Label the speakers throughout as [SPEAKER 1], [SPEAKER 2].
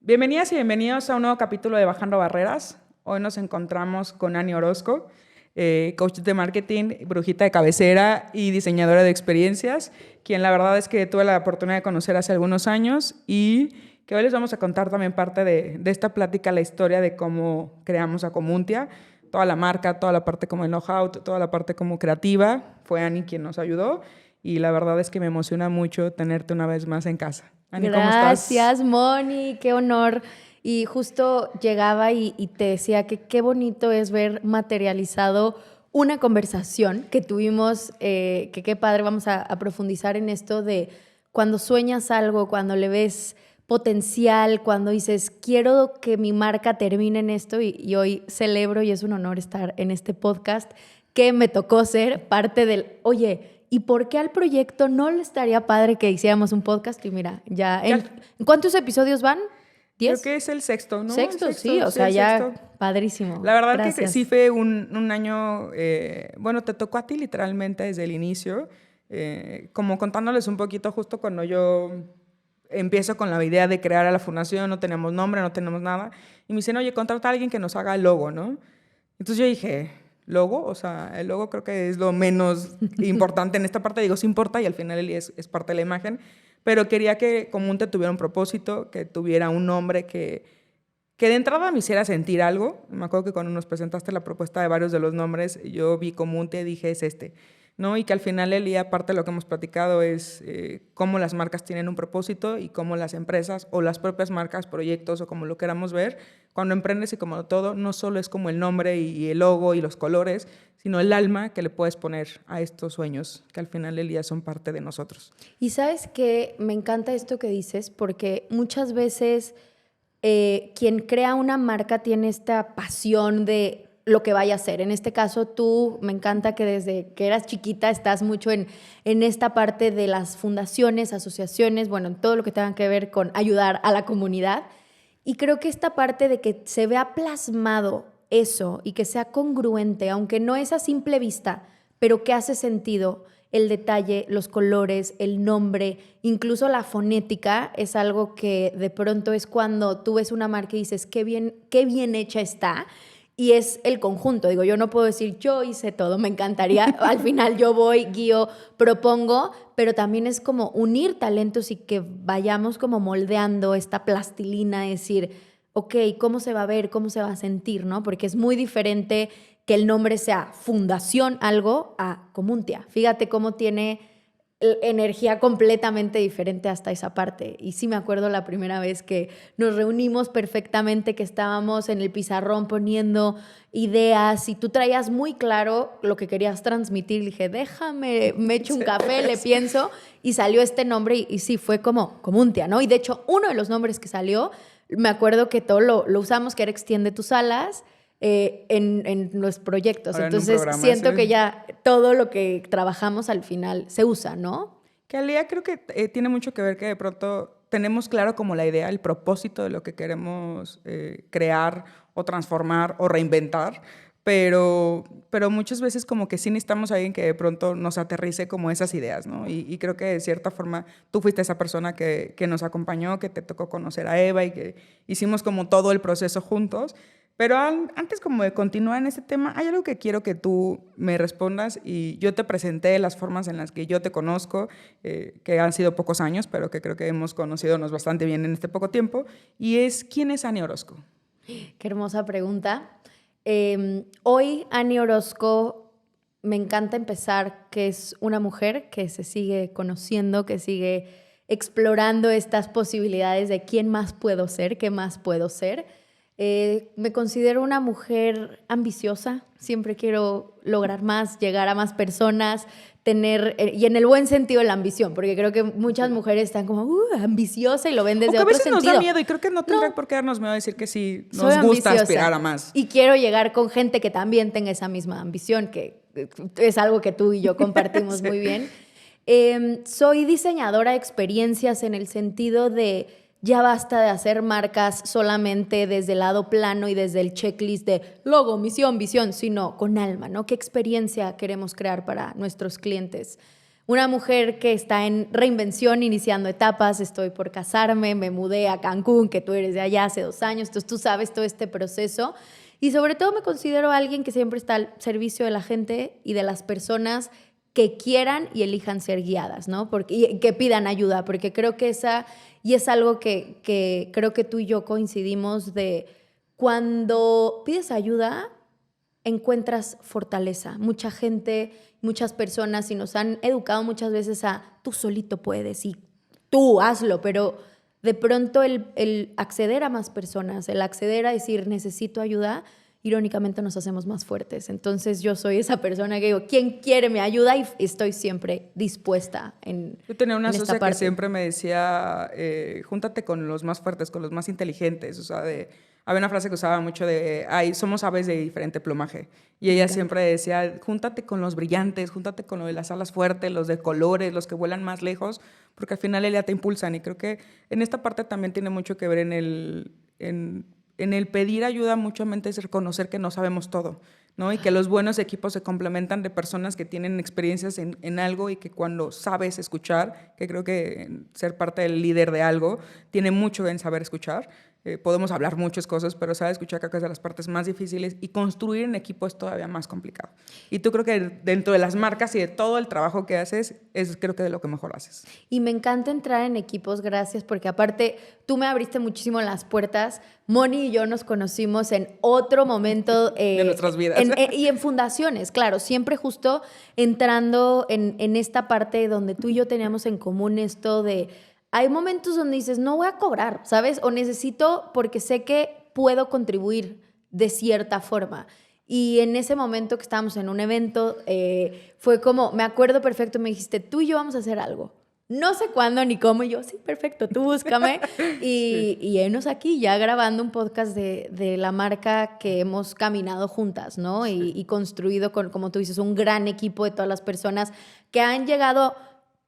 [SPEAKER 1] Bienvenidas y bienvenidos a un nuevo capítulo de Bajando Barreras. Hoy nos encontramos con Ani Orozco, coach de marketing, brujita de cabecera y diseñadora de experiencias, quien la verdad es que tuve la oportunidad de conocer hace algunos años y que hoy les vamos a contar también parte de esta plática, la historia de cómo creamos a Comuntia, toda la marca, toda la parte como el know-how, toda la parte como creativa. Fue Ani quien nos ayudó y la verdad es que me emociona mucho tenerte una vez más en casa. Ani, ¿cómo estás?
[SPEAKER 2] Gracias, Moni, qué honor. Y justo llegaba y te decía que qué bonito es ver materializado una conversación que tuvimos, que qué padre, vamos a profundizar en esto de cuando sueñas algo, cuando le ves potencial, cuando dices, quiero que mi marca termine en esto y hoy celebro y es un honor estar en este podcast que me tocó ser parte del, oye, ¿y por qué al proyecto no le estaría padre que hiciéramos un podcast? Y mira, ya ¿en cuántos episodios van?
[SPEAKER 1] Creo
[SPEAKER 2] ¿10?
[SPEAKER 1] que es el sexto, ¿no?
[SPEAKER 2] Sexto,
[SPEAKER 1] El
[SPEAKER 2] sí, o
[SPEAKER 1] sí,
[SPEAKER 2] sea,
[SPEAKER 1] el
[SPEAKER 2] ya
[SPEAKER 1] sexto.
[SPEAKER 2] padrísimo.
[SPEAKER 1] La verdad que
[SPEAKER 2] Gracias.
[SPEAKER 1] sí fue un año, bueno, te tocó a ti literalmente desde el inicio, como contándoles un poquito justo cuando yo empiezo con la idea de crear a la fundación, no tenemos nombre, no tenemos nada, y me dicen, oye, contrata a alguien que nos haga el logo, ¿no? Entonces yo dije, ¿logo? O sea, el logo creo que es lo menos importante en esta parte, digo, sí importa y al final es parte de la imagen, pero quería que Comunte tuviera un propósito, que tuviera un nombre que de entrada me hiciera sentir algo. Me acuerdo que cuando nos presentaste la propuesta de varios de los nombres, yo vi Comunte y dije, es este, ¿no? Y que al final el día, aparte de lo que hemos platicado, es cómo las marcas tienen un propósito y cómo las empresas o las propias marcas, proyectos o como lo queramos ver, cuando emprendes y como todo, no solo es como el nombre y el logo y los colores, sino el alma que le puedes poner a estos sueños, que al final del día son parte de nosotros.
[SPEAKER 2] Y sabes que me encanta esto que dices, porque muchas veces quien crea una marca tiene esta pasión de lo que vaya a hacer. En este caso, tú, me encanta que desde que eras chiquita estás mucho en esta parte de las fundaciones, asociaciones, bueno, en todo lo que tenga que ver con ayudar a la comunidad. Y creo que esta parte de que se vea plasmado eso y que sea congruente, aunque no es a simple vista, pero que hace sentido, el detalle, los colores, el nombre, incluso la fonética, es algo que de pronto es cuando tú ves una marca y dices, qué bien hecha está. Y es el conjunto. Digo, yo no puedo decir, yo hice todo, me encantaría. Al final yo voy, guío, propongo, pero también es como unir talentos y que vayamos como moldeando esta plastilina, decir, ok, ¿cómo se va a ver? ¿Cómo se va a sentir? ¿No? Porque es muy diferente que el nombre sea Fundación algo a Comuntia. Fíjate cómo tiene energía completamente diferente hasta esa parte. Y sí me acuerdo la primera vez que nos reunimos perfectamente, que estábamos en el pizarrón poniendo ideas y tú traías muy claro lo que querías transmitir. Le dije, déjame, me echo un café, le pienso, y salió este nombre y sí, fue como Comuntia, ¿no? Y de hecho, uno de los nombres que salió, me acuerdo que todo lo usamos, que era Extiende tus alas, en los proyectos.
[SPEAKER 1] Ahora
[SPEAKER 2] entonces
[SPEAKER 1] programa,
[SPEAKER 2] siento
[SPEAKER 1] sí.
[SPEAKER 2] que ya todo lo que trabajamos al final se usa, ¿no?
[SPEAKER 1] Que al día creo que tiene mucho que ver que de pronto tenemos claro como la idea, el propósito de lo que queremos crear o transformar o reinventar, pero muchas veces como que sí necesitamos a alguien que de pronto nos aterrice como esas ideas, ¿no? Y creo que de cierta forma tú fuiste esa persona que nos acompañó, que te tocó conocer a Eva y que hicimos como todo el proceso juntos. Pero antes como de continuar en este tema, hay algo que quiero que tú me respondas y yo te presenté las formas en las que yo te conozco, que han sido pocos años, pero que creo que hemos conocidonos bastante bien en este poco tiempo, y es, ¿quién es Ani Orozco?
[SPEAKER 2] Qué hermosa pregunta. Hoy Ani Orozco, me encanta empezar que es una mujer que se sigue conociendo, que sigue explorando estas posibilidades de quién más puedo ser, qué más puedo ser. Me considero una mujer ambiciosa, siempre quiero lograr más, llegar a más personas, tener, y en el buen sentido la ambición, porque creo que muchas mujeres están como ambiciosa y lo ven desde
[SPEAKER 1] O que a
[SPEAKER 2] otro
[SPEAKER 1] veces
[SPEAKER 2] sentido.
[SPEAKER 1] nos da miedo y creo que no tendrá por qué darnos miedo a decir que sí,
[SPEAKER 2] Soy
[SPEAKER 1] nos gusta
[SPEAKER 2] ambiciosa
[SPEAKER 1] aspirar a más.
[SPEAKER 2] y quiero llegar con gente que también tenga esa misma ambición, que es algo que tú y yo compartimos
[SPEAKER 1] Sí.
[SPEAKER 2] muy bien. Soy diseñadora de experiencias en el sentido de ya basta de hacer marcas solamente desde el lado plano y desde el checklist de logo, misión, visión, sino con alma, ¿no? ¿Qué experiencia queremos crear para nuestros clientes? una mujer que está en reinvención, iniciando etapas, estoy por casarme, me mudé a Cancún, que tú eres de allá hace 2 años, entonces tú sabes todo este proceso. Y sobre todo me considero alguien que siempre está al servicio de la gente y de las personas que quieran y elijan ser guiadas, ¿no? Y que pidan ayuda, porque creo que y es algo que creo que tú y yo coincidimos de cuando pides ayuda, encuentras fortaleza. Mucha gente, muchas personas, y nos han educado muchas veces a tú solito puedes y tú hazlo, pero de pronto el acceder a más personas, el acceder a decir necesito ayuda, irónicamente nos hacemos más fuertes. Entonces yo soy esa persona que digo, ¿quién quiere mi ayuda? Y estoy siempre dispuesta
[SPEAKER 1] Yo tenía una
[SPEAKER 2] en esta
[SPEAKER 1] socia que
[SPEAKER 2] parte.
[SPEAKER 1] siempre me decía, júntate con los más fuertes, con los más inteligentes. O sea, había una frase que usaba mucho de, ay, somos aves de diferente plumaje. Y ella siempre decía, júntate con los brillantes, júntate con los de las alas fuertes, los de colores, los que vuelan más lejos, porque al final ya te impulsan. Y creo que en esta parte también tiene mucho que ver en el pedir ayuda. Muchamente es reconocer que no sabemos todo, ¿no? Y que los buenos equipos se complementan de personas que tienen experiencias en algo, y que cuando sabes escuchar, que creo que ser parte del líder de algo tiene mucho en saber escuchar. Podemos hablar muchas cosas, pero saber escuchar creo que es de las partes más difíciles, y construir en equipo es todavía más complicado. Y tú creo que dentro de las marcas y de todo el trabajo que haces, es creo que de lo que mejor haces.
[SPEAKER 2] Y me encanta entrar en equipos, gracias, porque aparte tú me abriste muchísimo las puertas. Moni y yo nos conocimos en otro momento
[SPEAKER 1] de nuestras vidas.
[SPEAKER 2] Y en fundaciones, claro, siempre justo entrando en esta parte donde tú y yo teníamos en común esto de, hay momentos donde dices, no voy a cobrar, ¿sabes? O necesito porque sé que puedo contribuir de cierta forma. Y en ese momento que estábamos en un evento, fue como, me acuerdo perfecto, me dijiste, tú y yo vamos a hacer algo. No sé cuándo ni cómo, y yo, sí, perfecto, tú búscame. Y enos aquí ya grabando un podcast de la marca que hemos caminado juntas, ¿no? Y construido, como tú dices, un gran equipo de todas las personas que han llegado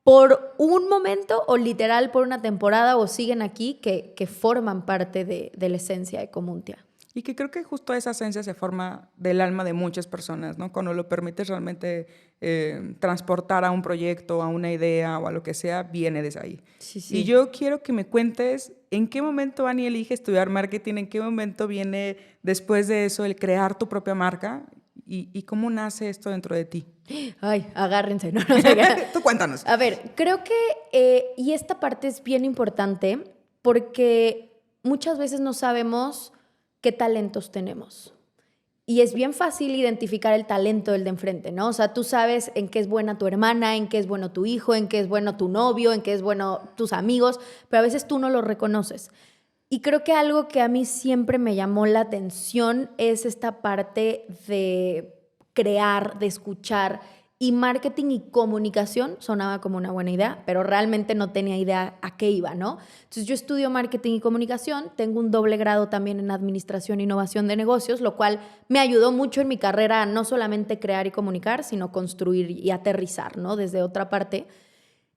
[SPEAKER 2] por un momento o literal por una temporada o siguen aquí, que forman parte de la esencia de Comuntia.
[SPEAKER 1] Y que creo que justo esa esencia se forma del alma de muchas personas, ¿no? Cuando lo permites realmente transportar a un proyecto, a una idea o a lo que sea, viene desde ahí.
[SPEAKER 2] Sí, sí.
[SPEAKER 1] Y yo quiero que me cuentes en qué momento Ani elige estudiar marketing, en qué momento viene después de eso el crear tu propia marca, y cómo nace esto dentro de ti.
[SPEAKER 2] Ay, agárrense, no sé qué.
[SPEAKER 1] Tú cuéntanos.
[SPEAKER 2] A ver, creo que, y esta parte es bien importante porque muchas veces no sabemos qué talentos tenemos. Y es bien fácil identificar el talento del de enfrente, ¿no? O sea, tú sabes en qué es buena tu hermana, en qué es bueno tu hijo, en qué es bueno tu novio, en qué es bueno tus amigos, pero a veces tú no lo reconoces. Y creo que algo que a mí siempre me llamó la atención es esta parte de crear, de escuchar. Y marketing y comunicación sonaba como una buena idea, pero realmente no tenía idea a qué iba, ¿no? Entonces yo estudio marketing y comunicación, tengo un doble grado también en administración e innovación de negocios, lo cual me ayudó mucho en mi carrera a no solamente crear y comunicar, sino construir y aterrizar, ¿no? Desde otra parte.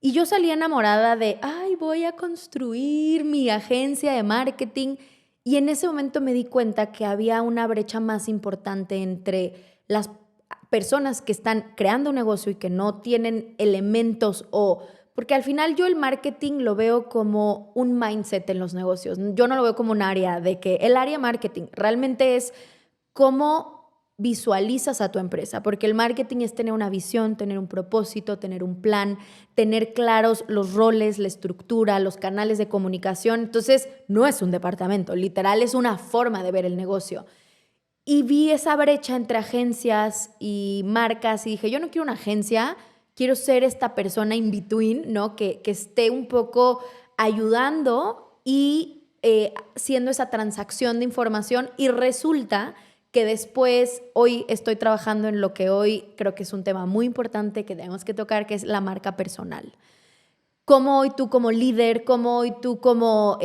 [SPEAKER 2] Y yo salí enamorada de, ay, voy a construir mi agencia de marketing. Y en ese momento me di cuenta que había una brecha más importante entre las personas que están creando un negocio y que no tienen elementos porque al final yo el marketing lo veo como un mindset en los negocios. Yo no lo veo como un área de que el área marketing realmente es cómo visualizas a tu empresa, porque el marketing es tener una visión, tener un propósito, tener un plan, tener claros los roles, la estructura, los canales de comunicación. Entonces, no es un departamento, literal es una forma de ver el negocio. Y vi esa brecha entre agencias y marcas y dije, yo no quiero una agencia, quiero ser esta persona in between, ¿no? Que esté un poco ayudando y siendo esa transacción de información. Y resulta que después, hoy estoy trabajando en lo que hoy creo que es un tema muy importante que tenemos que tocar, que es la marca personal. Cómo hoy tú como líder, cómo hoy tú como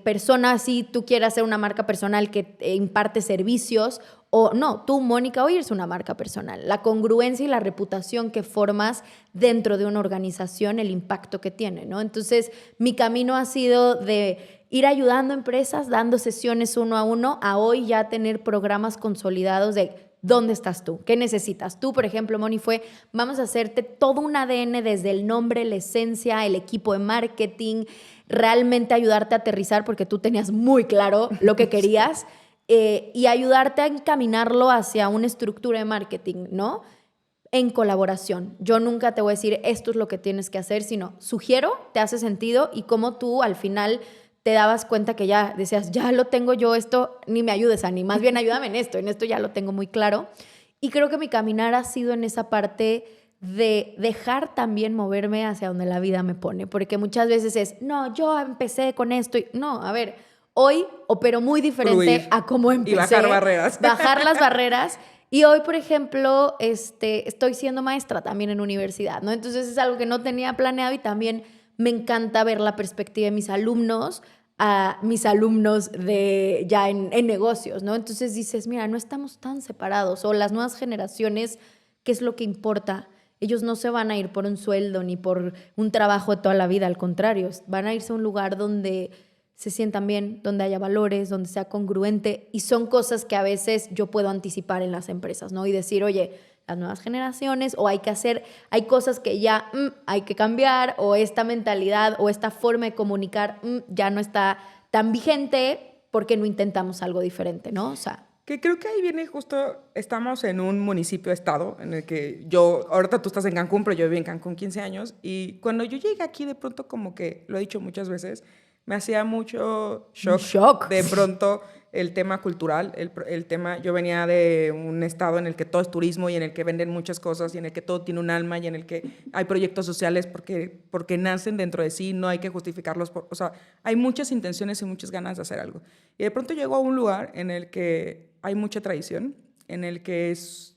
[SPEAKER 2] persona, si tú quieres hacer una marca personal que imparte servicios, o no, tú, Mónica, hoy eres una marca personal. La congruencia y la reputación que formas dentro de una organización, el impacto que tiene, ¿no? Entonces, mi camino ha sido de ir ayudando a empresas, dando sesiones 1 a 1, a hoy ya tener programas consolidados de ¿dónde estás tú? ¿Qué necesitas? Tú, por ejemplo, Moni, vamos a hacerte todo un ADN desde el nombre, la esencia, el equipo de marketing, realmente ayudarte a aterrizar porque tú tenías muy claro lo que querías y ayudarte a encaminarlo hacia una estructura de marketing, ¿no? En colaboración. Yo nunca te voy a decir esto es lo que tienes que hacer, sino sugiero, te hace sentido y cómo tú al final te dabas cuenta que ya decías, ya lo tengo yo, esto ni me ayudes, Ani, más bien ayúdame en esto ya lo tengo muy claro. Y creo que mi caminar ha sido en esa parte de dejar también moverme hacia donde la vida me pone, porque muchas veces es, no, yo empecé con esto y no, a ver, hoy opero muy diferente
[SPEAKER 1] Fluir
[SPEAKER 2] a cómo empecé.
[SPEAKER 1] y bajar barreras.
[SPEAKER 2] Bajar las barreras. Y hoy, por ejemplo, estoy siendo maestra también en universidad, ¿no? Entonces es algo que no tenía planeado y también me encanta ver la perspectiva de mis alumnos a mis alumnos ya en negocios, ¿no? Entonces dices, mira, no estamos tan separados. O las nuevas generaciones, ¿qué es lo que importa? Ellos no se van a ir por un sueldo ni por un trabajo de toda la vida, al contrario, van a irse a un lugar donde se sientan bien, donde haya valores, donde sea congruente, y son cosas que a veces yo puedo anticipar en las empresas, ¿no? Y decir, oye, las nuevas generaciones, o hay cosas que ya hay que cambiar, o esta mentalidad o esta forma de comunicar ya no está tan vigente porque no intentamos algo diferente, ¿no? O sea,
[SPEAKER 1] que creo que ahí viene justo, estamos en un municipio-estado en el que ahorita tú estás en Cancún, pero yo viví en Cancún 15 años, y cuando yo llegué aquí de pronto como que, lo he dicho muchas veces, me hacía mucho shock. De pronto el tema cultural, el tema, yo venía de un estado en el que todo es turismo y en el que venden muchas cosas y en el que todo tiene un alma y en el que hay proyectos sociales porque nacen dentro de sí, no hay que justificarlos, o sea, hay muchas intenciones y muchas ganas de hacer algo. Y de pronto llego a un lugar en el que hay mucha tradición, en el que es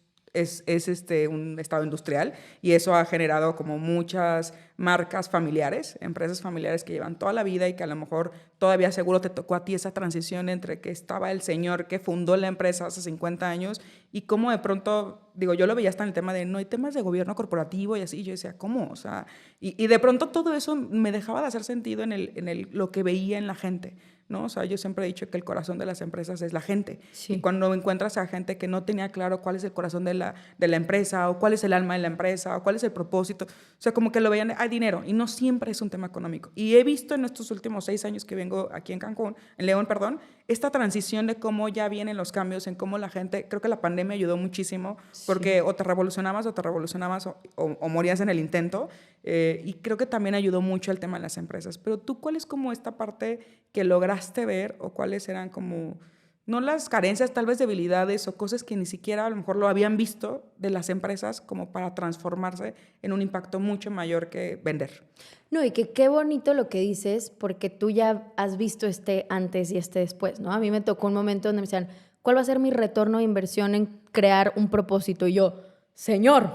[SPEAKER 1] un estado industrial, y eso ha generado como muchas marcas familiares, empresas familiares que llevan toda la vida y que a lo mejor todavía seguro te tocó a ti esa transición entre que estaba el señor que fundó la empresa hace 50 años y cómo de pronto, digo, yo lo veía hasta en el tema de, no hay temas de gobierno corporativo y así, y yo decía, ¿cómo? O sea, y de pronto todo eso me dejaba de hacer sentido en lo que veía en la gente, ¿no? O sea, yo siempre he dicho que el corazón de las empresas es la gente.
[SPEAKER 2] sí.
[SPEAKER 1] Y cuando encuentras a gente que no tenía claro cuál es el corazón de la empresa, o cuál es el alma de la empresa, o cuál es el propósito, o sea, como que lo veían, hay dinero, y no siempre es un tema económico. Y he visto en estos últimos 6 años que vengo aquí en Cancún, en León, perdón, esta transición de cómo ya vienen los cambios, en cómo la gente, creo que la pandemia ayudó muchísimo, porque o te revolucionabas o morías en el intento, y creo que también ayudó mucho el tema de las empresas. Pero tú, ¿cuál es como esta parte que lograste ver, o cuáles eran como, no las carencias, tal vez debilidades o cosas que ni siquiera a lo mejor lo habían visto de las empresas como para transformarse en un impacto mucho mayor que vender?
[SPEAKER 2] No, y que qué bonito lo que dices, porque tú ya has visto este antes y este después, ¿no? A mí me tocó un momento donde me decían, ¿cuál va a ser mi retorno de inversión en crear un propósito? Y yo, señor,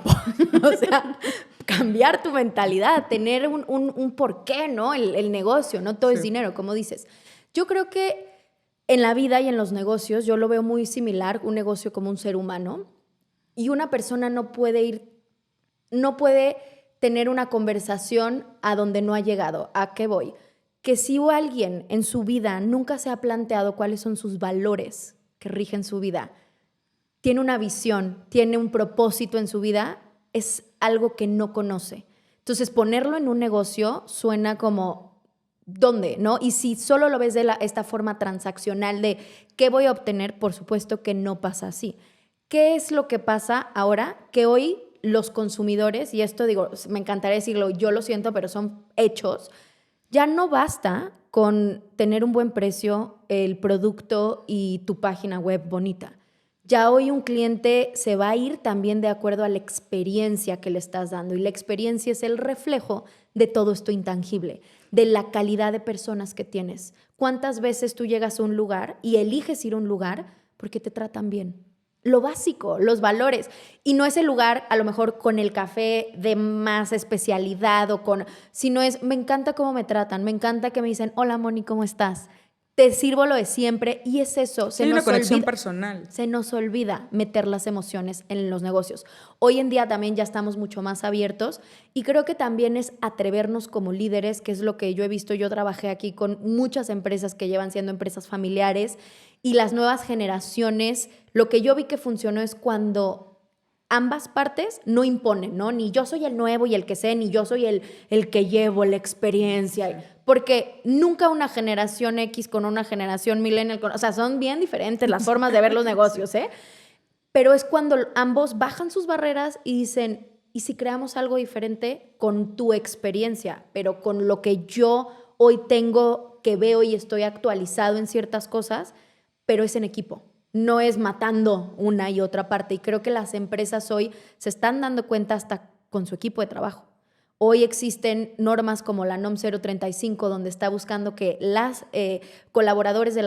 [SPEAKER 2] o sea, cambiar tu mentalidad, tener un porqué, ¿no? El negocio, no todo es dinero, como dices. Yo creo que en la vida y en los negocios, yo lo veo muy similar, un negocio como un ser humano, y una persona no puede tener una conversación a donde no ha llegado. ¿A qué voy? Que si alguien en su vida nunca se ha planteado cuáles son sus valores que rigen su vida, tiene una visión, tiene un propósito en su vida, es algo que no conoce. Entonces, ponerlo en un negocio suena como, ¿dónde? ¿No? Y si solo lo ves de esta forma transaccional de ¿qué voy a obtener? Por supuesto que no pasa así. ¿Qué es lo que pasa ahora? Que hoy los consumidores, y esto digo, me encantaría decirlo, yo lo siento, pero son hechos, ya no basta con tener un buen precio, el producto y tu página web bonita. Ya hoy un cliente se va a ir también de acuerdo a la experiencia que le estás dando, y la experiencia es el reflejo de todo esto intangible, de la calidad de personas que tienes. ¿Cuántas veces tú llegas a un lugar y eliges ir a un lugar porque te tratan bien? Lo básico, los valores. Y no es el lugar a lo mejor con el café de más especialidad sino es, me encanta cómo me tratan, me encanta que me dicen, hola Moni, ¿cómo estás? te sirvo lo de siempre y es eso.
[SPEAKER 1] Sí, una conexión personal.
[SPEAKER 2] Se nos olvida meter las emociones en los negocios. Hoy en día también ya estamos mucho más abiertos y creo que también es atrevernos como líderes, que es lo que yo he visto. Yo trabajé aquí con muchas empresas que llevan siendo empresas familiares y las nuevas generaciones, lo que yo vi que funcionó es cuando ambas partes no imponen, ¿no? Ni yo soy el nuevo y el que sé, ni yo soy el que llevo la experiencia. Porque nunca una generación X con una generación millennial, o sea, son bien diferentes las formas de ver los negocios, ¿eh? Pero es cuando ambos bajan sus barreras y dicen, ¿y si creamos algo diferente con tu experiencia, pero con lo que yo hoy tengo, que veo y estoy actualizado en ciertas cosas, pero es en equipo? No es matando una y otra parte. Y creo que las empresas hoy se están dando cuenta hasta con su equipo de trabajo. Hoy existen normas como la NOM 035, donde está buscando que las colaboradores de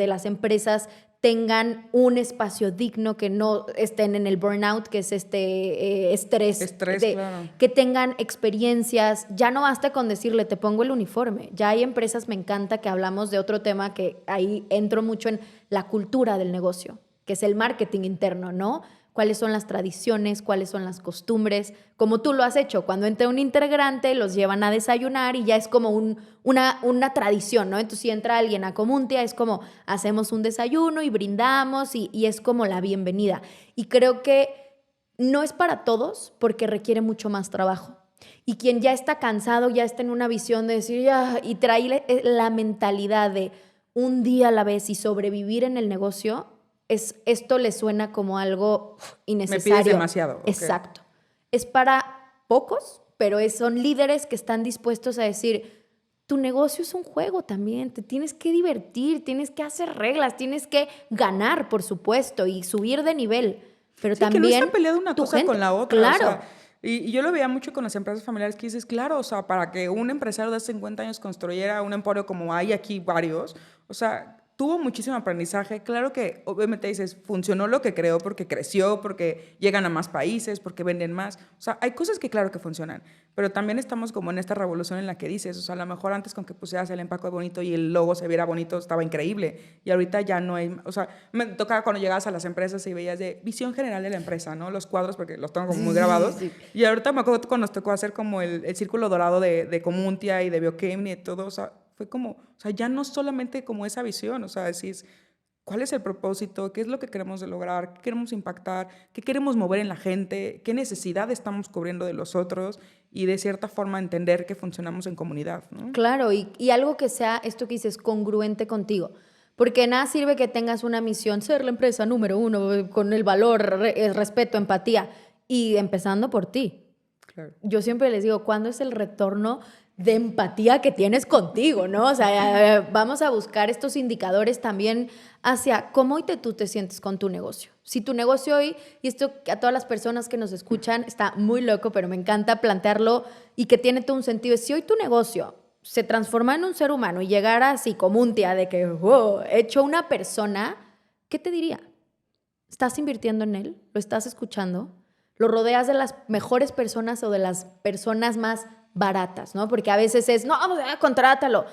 [SPEAKER 2] las empresas tengan un espacio digno, que no estén en el burnout, que es estrés,
[SPEAKER 1] Claro.
[SPEAKER 2] que tengan experiencias. Ya no basta con decirle, te pongo el uniforme. Ya hay empresas, me encanta que hablamos de otro tema que ahí entro mucho en la cultura del negocio, que es el marketing interno, ¿no? Cuáles son las tradiciones, cuáles son las costumbres, como tú lo has hecho. Cuando entra un integrante, los llevan a desayunar y ya es como una tradición, ¿no? Entonces, si entra alguien a Comuntia, es como hacemos un desayuno y brindamos y es como la bienvenida. Y creo que no es para todos porque requiere mucho más trabajo. Y quien ya está cansado, ya está en una visión de decir, ya, y trae la mentalidad de un día a la vez y sobrevivir en el negocio, esto le suena como algo innecesario.
[SPEAKER 1] Me pides demasiado. Okay.
[SPEAKER 2] Exacto. Es para pocos, pero son líderes que están dispuestos a decir, tu negocio es un juego también, te tienes que divertir, tienes que hacer reglas, tienes que ganar, por supuesto, y subir de nivel. Pero
[SPEAKER 1] sí,
[SPEAKER 2] también
[SPEAKER 1] que no está peleada una cosa
[SPEAKER 2] gente,
[SPEAKER 1] con la otra.
[SPEAKER 2] Claro.
[SPEAKER 1] O sea, y yo lo veía mucho con las empresas familiares que dices, claro, o sea, para que un empresario de hace 50 años construyera un emporio como hay aquí varios, o sea, tuvo muchísimo aprendizaje. Claro que obviamente dices, funcionó lo que creó porque creció, porque llegan a más países, porque venden más. O sea, hay cosas que claro que funcionan, pero también estamos como en esta revolución en la que dices, o sea, a lo mejor antes con que pusieras el empaque bonito y el logo se viera bonito estaba increíble y ahorita ya no hay, o sea, me tocaba cuando llegabas a las empresas y veías de visión general de la empresa, ¿no? Los cuadros, porque los tengo como muy grabados. Sí. Y ahorita me acuerdo cuando nos tocó hacer como el círculo dorado de Comuntia y de Bioquímica y todo, o sea, fue como, o sea, ya no solamente como esa visión, o sea, decís, ¿cuál es el propósito? ¿Qué es lo que queremos lograr? ¿Qué queremos impactar? ¿Qué queremos mover en la gente? ¿Qué necesidad estamos cubriendo de los otros? Y de cierta forma entender que funcionamos en comunidad, ¿no?
[SPEAKER 2] Claro, y algo que sea, esto que dices, congruente contigo. Porque nada sirve que tengas una misión, ser la empresa número 1, con el valor, respeto, empatía, y empezando por ti. Claro. Yo siempre les digo, ¿cuándo es el retorno de empatía que tienes contigo, ¿no? O sea, vamos a buscar estos indicadores también hacia cómo hoy tú te sientes con tu negocio. Si tu negocio hoy, y esto a todas las personas que nos escuchan, está muy loco, pero me encanta plantearlo y que tiene todo un sentido. Si hoy tu negocio se transforma en un ser humano y llegara así como un día de que, wow, hecho una persona, ¿qué te diría? ¿Estás invirtiendo en él? ¿Lo estás escuchando? ¿Lo rodeas de las mejores personas o de las personas más baratas, ¿no? Porque a veces es, no, contrátalo.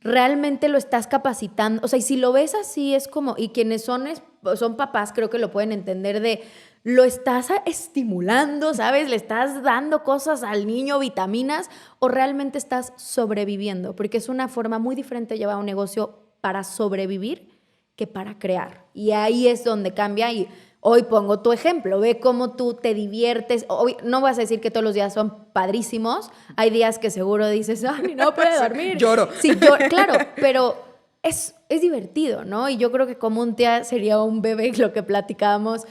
[SPEAKER 2] Realmente lo estás capacitando. O sea, y si lo ves así, es como, y quienes son papás, creo que lo pueden entender de, lo estás estimulando, ¿sabes? Le estás dando cosas al niño, vitaminas, o realmente estás sobreviviendo, porque es una forma muy diferente de llevar un negocio para sobrevivir que para crear. Y ahí es donde cambia y hoy pongo tu ejemplo, ve cómo tú te diviertes. Hoy, no vas a decir que todos los días son padrísimos. Hay días que seguro dices, ay, no puedo dormir.
[SPEAKER 1] Lloro.
[SPEAKER 2] Sí, claro, pero es divertido, ¿no? Y yo creo que como un día sería un bebé, lo que platicábamos,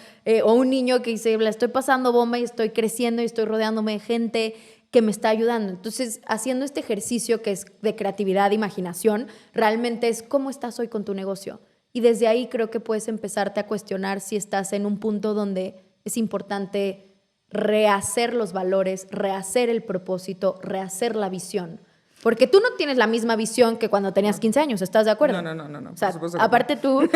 [SPEAKER 2] o un niño que dice, la estoy pasando bomba y estoy creciendo y estoy rodeándome de gente que me está ayudando. Entonces, haciendo este ejercicio que es de creatividad, imaginación, realmente es cómo estás hoy con tu negocio. Y desde ahí creo que puedes empezarte a cuestionar si estás en un punto donde es importante rehacer los valores, rehacer el propósito, rehacer la visión. Porque tú no tienes la misma visión que cuando tenías 15 años, ¿estás de acuerdo?
[SPEAKER 1] No.
[SPEAKER 2] O sea, aparte tú,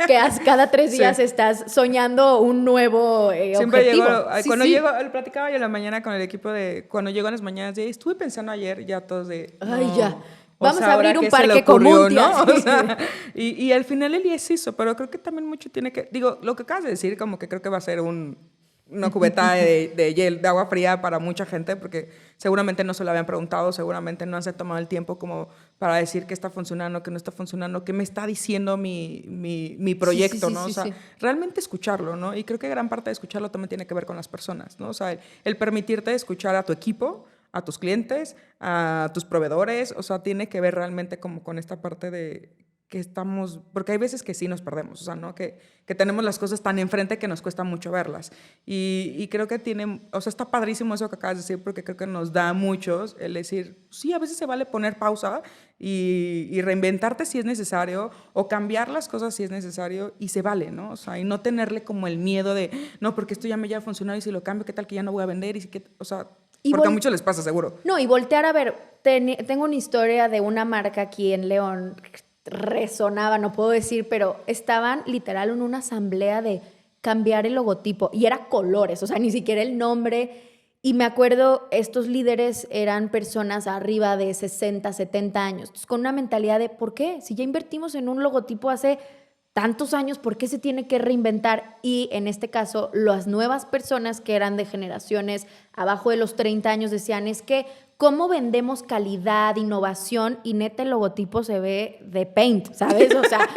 [SPEAKER 2] que cada 3 días estás soñando un nuevo
[SPEAKER 1] Siempre
[SPEAKER 2] objetivo.
[SPEAKER 1] Cuando llego, platicaba yo en la mañana con el equipo de, cuando llego en las mañanas, estuve pensando ayer, ya todos de...
[SPEAKER 2] Ay, ya. Vamos a
[SPEAKER 1] ahora
[SPEAKER 2] abrir un
[SPEAKER 1] qué se le
[SPEAKER 2] parque
[SPEAKER 1] ocurrió,
[SPEAKER 2] común,
[SPEAKER 1] ¿no?
[SPEAKER 2] tía.
[SPEAKER 1] O sea, y al final él es eso, pero creo que también mucho tiene que, digo, lo que acabas de decir, como que creo que va a ser una cubeta de agua fría para mucha gente, porque seguramente no se lo habían preguntado, seguramente no se han tomado el tiempo como para decir qué está funcionando, qué no está funcionando, qué me está diciendo mi proyecto,
[SPEAKER 2] Sí,
[SPEAKER 1] ¿no? O sea,
[SPEAKER 2] sí.
[SPEAKER 1] realmente escucharlo, ¿no? Y creo que gran parte de escucharlo también tiene que ver con las personas, ¿no? O sea, el permitirte escuchar a tu equipo, a tus clientes, a tus proveedores, o sea, tiene que ver realmente como con esta parte de que estamos, porque hay veces que sí nos perdemos, o sea, ¿no? Que tenemos las cosas tan enfrente que nos cuesta mucho verlas. Y creo que tiene, o sea, está padrísimo eso que acabas de decir, porque creo que nos da a muchos el decir, sí, a veces se vale poner pausa y reinventarte si es necesario, o cambiar las cosas si es necesario, y se vale, ¿no? O sea, y no tenerle como el miedo de, no, porque esto ya me lleva a funcionar y si lo cambio, ¿qué tal que ya no voy a vender? Y si que, o sea,
[SPEAKER 2] Y
[SPEAKER 1] porque a muchos les pasa, seguro.
[SPEAKER 2] No, y voltear a ver, tengo una historia de una marca aquí en León, resonaba, no puedo decir, pero estaban literal en una asamblea de cambiar el logotipo y era colores, o sea, ni siquiera el nombre. Y me acuerdo, estos líderes eran personas arriba de 60, 70 años, entonces, con una mentalidad de, ¿por qué? Si ya invertimos en un logotipo hace tantos años, ¿por qué se tiene que reinventar? Y en este caso, las nuevas personas que eran de generaciones abajo de los 30 años decían, es que cómo vendemos calidad, innovación, y neta el logotipo se ve de Paint, ¿sabes? O sea,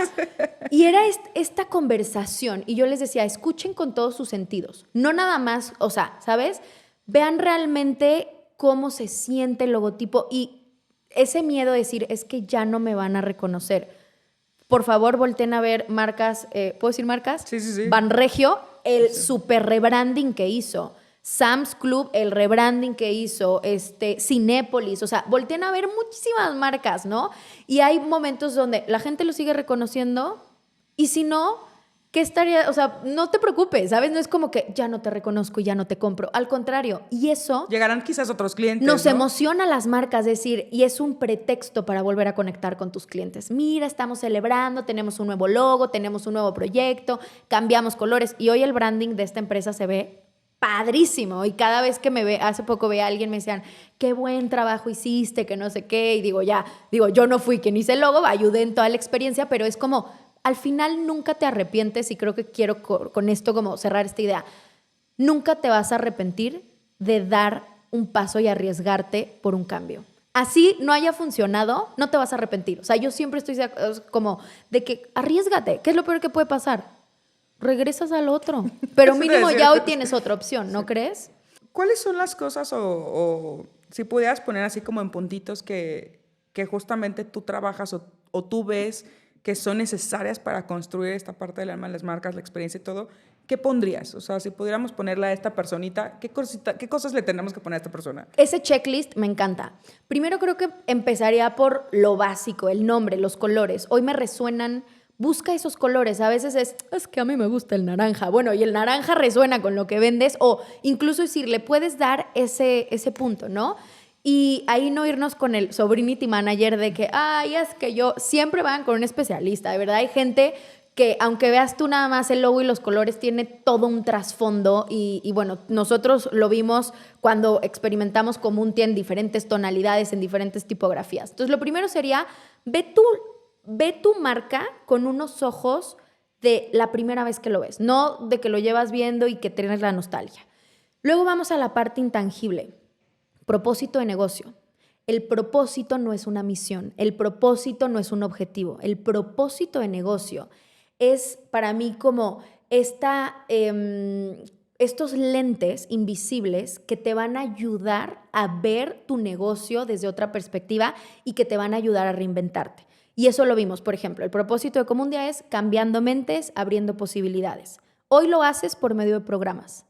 [SPEAKER 2] y era esta conversación, y yo les decía, escuchen con todos sus sentidos, no nada más, o sea, ¿sabes? Vean realmente cómo se siente el logotipo y ese miedo de decir, es que ya no me van a reconocer. Por favor, volteen a ver marcas, ¿puedo decir marcas?
[SPEAKER 1] Sí.
[SPEAKER 2] Banregio, el super rebranding que hizo. Sam's Club, el rebranding que hizo, Cinépolis, o sea, volteen a ver muchísimas marcas, ¿no? Y hay momentos donde la gente lo sigue reconociendo y si no, ¿qué estaría? O sea, no te preocupes, ¿sabes? No es como que ya no te reconozco y ya no te compro. Al contrario, y eso
[SPEAKER 1] Llegarán quizás otros clientes,
[SPEAKER 2] nos
[SPEAKER 1] ¿no?
[SPEAKER 2] emociona a las marcas, decir, y es un pretexto para volver a conectar con tus clientes. Mira, estamos celebrando, tenemos un nuevo logo, tenemos un nuevo proyecto, cambiamos colores y hoy el branding de esta empresa se ve padrísimo y cada vez que me ve, hace poco ve a alguien me decían, qué buen trabajo hiciste, que no sé qué, y digo, yo no fui quien hice el logo, ayudé en toda la experiencia, pero es como, al final nunca te arrepientes y creo que quiero con esto como cerrar esta idea, nunca te vas a arrepentir de dar un paso y arriesgarte por un cambio. Así no haya funcionado, no te vas a arrepentir. O sea, yo siempre estoy como de que arriésgate. ¿Qué es lo peor que puede pasar? Regresas al otro. Pero mínimo ya hoy tienes otra opción, ¿no crees?
[SPEAKER 1] ¿Cuáles son las cosas o si pudieras poner así como en puntitos que justamente tú trabajas o tú ves que son necesarias para construir esta parte del alma de las marcas, la experiencia y todo, ¿qué pondrías? O sea, si pudiéramos ponerle a esta personita, ¿qué cosas le tenemos que poner a esta persona?
[SPEAKER 2] Ese checklist me encanta. Primero creo que empezaría por lo básico, el nombre, los colores. Hoy me resuenan, busca esos colores. A veces es que a mí me gusta el naranja. Bueno, y el naranja resuena con lo que vendes o incluso decir, le puedes dar ese punto, ¿no? Y ahí no irnos con el sobrinity manager de que, ay, es que yo, siempre van con un especialista. De verdad hay gente que aunque veas tú nada más el logo y los colores, tiene todo un trasfondo y bueno, nosotros lo vimos cuando experimentamos como un en diferentes tonalidades, en diferentes tipografías. Entonces, lo primero sería, ve tu marca con unos ojos de la primera vez que lo ves, no de que lo llevas viendo y que tienes la nostalgia. Luego vamos a la parte intangible, propósito de negocio. El propósito no es una misión, el propósito no es un objetivo, el propósito de negocio es para mí como estos lentes invisibles que te van a ayudar a ver tu negocio desde otra perspectiva y que te van a ayudar a reinventarte. Y eso lo vimos, por ejemplo, el propósito de Comundia es cambiando mentes, abriendo posibilidades. Hoy lo haces por medio de programas.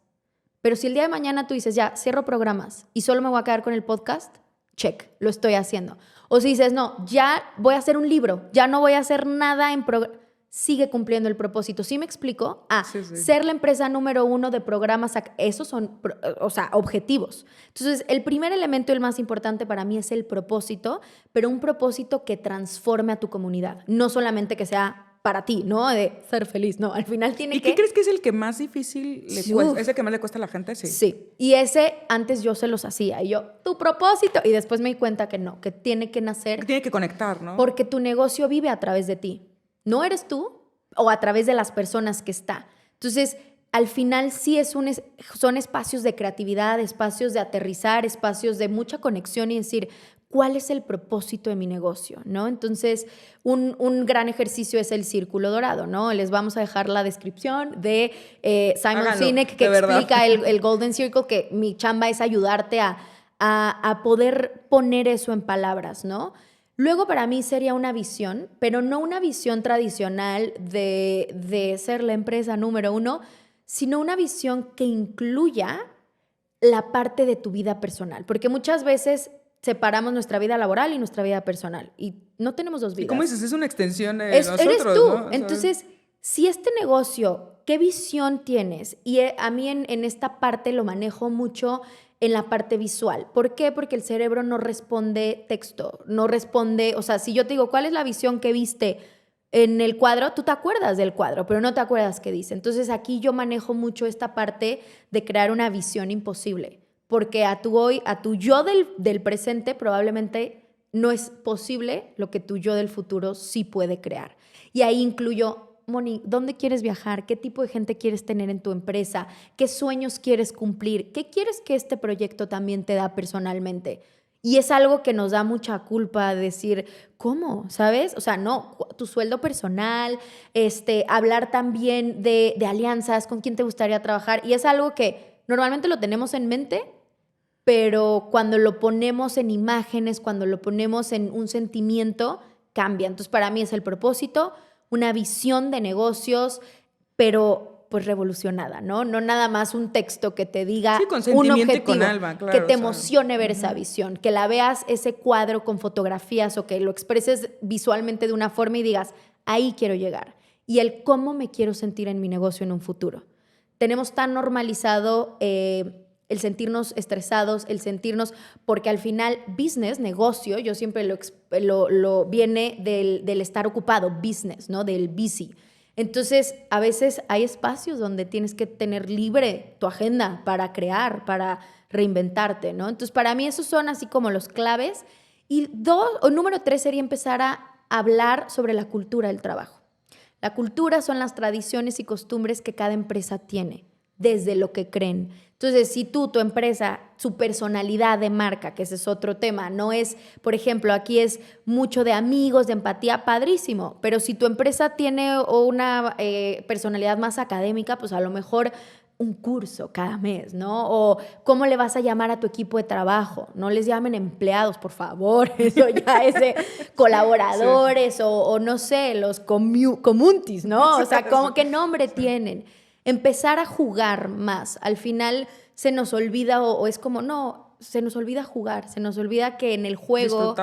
[SPEAKER 2] Pero si el día de mañana tú dices, ya, cierro programas y solo me voy a quedar con el podcast, check, lo estoy haciendo. O si dices, no, ya voy a hacer un libro, ya no voy a hacer nada en programa, sigue cumpliendo el propósito. ¿Sí me explico?
[SPEAKER 1] Sí.
[SPEAKER 2] Ser la empresa número 1 de programas, esos son, o sea, objetivos. Entonces, el primer elemento y el más importante para mí es el propósito, pero un propósito que transforme a tu comunidad. No solamente que sea para ti, ¿no? De ser feliz, no, al final tiene
[SPEAKER 1] ¿Y
[SPEAKER 2] que...
[SPEAKER 1] qué crees que es el que más difícil le
[SPEAKER 2] Sí,
[SPEAKER 1] cuesta?
[SPEAKER 2] uf.
[SPEAKER 1] ¿Es el que más le cuesta a la gente? Sí.
[SPEAKER 2] Sí, y ese antes yo se los hacía y yo, tu propósito, y después me di cuenta que no, que tiene que nacer
[SPEAKER 1] Tiene que conectar, ¿no?
[SPEAKER 2] porque tu negocio vive a través de ti, no eres tú o a través de las personas que está. Entonces, al final sí son espacios de creatividad, espacios de aterrizar, espacios de mucha conexión y decir, ¿cuál es el propósito de mi negocio? ¿No? Entonces, un gran ejercicio es el círculo dorado, ¿no? Les vamos a dejar la descripción de Simon
[SPEAKER 1] Háganlo,
[SPEAKER 2] Sinek, que
[SPEAKER 1] de verdad.
[SPEAKER 2] explica el Golden Circle, que mi chamba es ayudarte a poder poner eso en palabras, ¿no? Luego para mí sería una visión, pero no una visión tradicional de ser la empresa número 1, sino una visión que incluya la parte de tu vida personal. Porque muchas veces separamos nuestra vida laboral y nuestra vida personal y no tenemos dos
[SPEAKER 1] ¿Y
[SPEAKER 2] vidas.
[SPEAKER 1] cómo dices? Es una extensión de nosotros,
[SPEAKER 2] Eres tú.
[SPEAKER 1] ¿no? O sea,
[SPEAKER 2] Entonces, si este negocio, ¿qué visión tienes? Y a mí en esta parte lo manejo mucho en la parte visual. ¿Por qué? Porque el cerebro no responde texto, no responde, o sea, si yo te digo, ¿cuál es la visión que viste en el cuadro? Tú te acuerdas del cuadro, pero no te acuerdas qué dice. Entonces aquí yo manejo mucho esta parte de crear una visión imposible, porque a tu yo del presente probablemente no es posible lo que tu yo del futuro sí puede crear. Y ahí incluyo, Moni, ¿dónde quieres viajar? ¿Qué tipo de gente quieres tener en tu empresa? ¿Qué sueños quieres cumplir? ¿Qué quieres que este proyecto también te da personalmente? Y es algo que nos da mucha culpa decir, ¿cómo? ¿Sabes? O sea, no, tu sueldo personal, hablar también de alianzas, con quién te gustaría trabajar. Y es algo que normalmente lo tenemos en mente, pero cuando lo ponemos en imágenes, cuando lo ponemos en un sentimiento, cambia. Entonces, para mí es el propósito, una visión de negocios, pero pues revolucionada, ¿no? No nada más un texto que te diga
[SPEAKER 1] sí, con
[SPEAKER 2] un
[SPEAKER 1] sentimiento
[SPEAKER 2] objetivo,
[SPEAKER 1] y con alma, claro.
[SPEAKER 2] que te
[SPEAKER 1] o sea,
[SPEAKER 2] emocione ver esa visión, que la veas ese cuadro con fotografías o que lo expreses visualmente de una forma y digas, ahí quiero llegar. Y el cómo me quiero sentir en mi negocio en un futuro. Tenemos tan normalizado el sentirnos estresados, el sentirnos, porque al final business, negocio, yo siempre lo viene del estar ocupado, business, ¿no? Del busy. Entonces, a veces hay espacios donde tienes que tener libre tu agenda para crear, para reinventarte, ¿no? Entonces, para mí esos son así como los claves. Y número 3 sería empezar a hablar sobre la cultura del trabajo. La cultura son las tradiciones y costumbres que cada empresa tiene, desde lo que creen. Entonces, si tu empresa, su personalidad de marca, que ese es otro tema, no es, por ejemplo, aquí es mucho de amigos, de empatía, padrísimo, pero si tu empresa tiene una personalidad más académica, pues a lo mejor un curso cada mes, ¿no? O cómo le vas a llamar a tu equipo de trabajo. No les llamen empleados, por favor. Eso ya es de colaboradores sí. o no sé, los communties, ¿no? O sea, ¿qué nombre sí. tienen? Empezar a jugar más. Al final se nos olvida o es como, no, se nos olvida jugar, se nos olvida que en el juego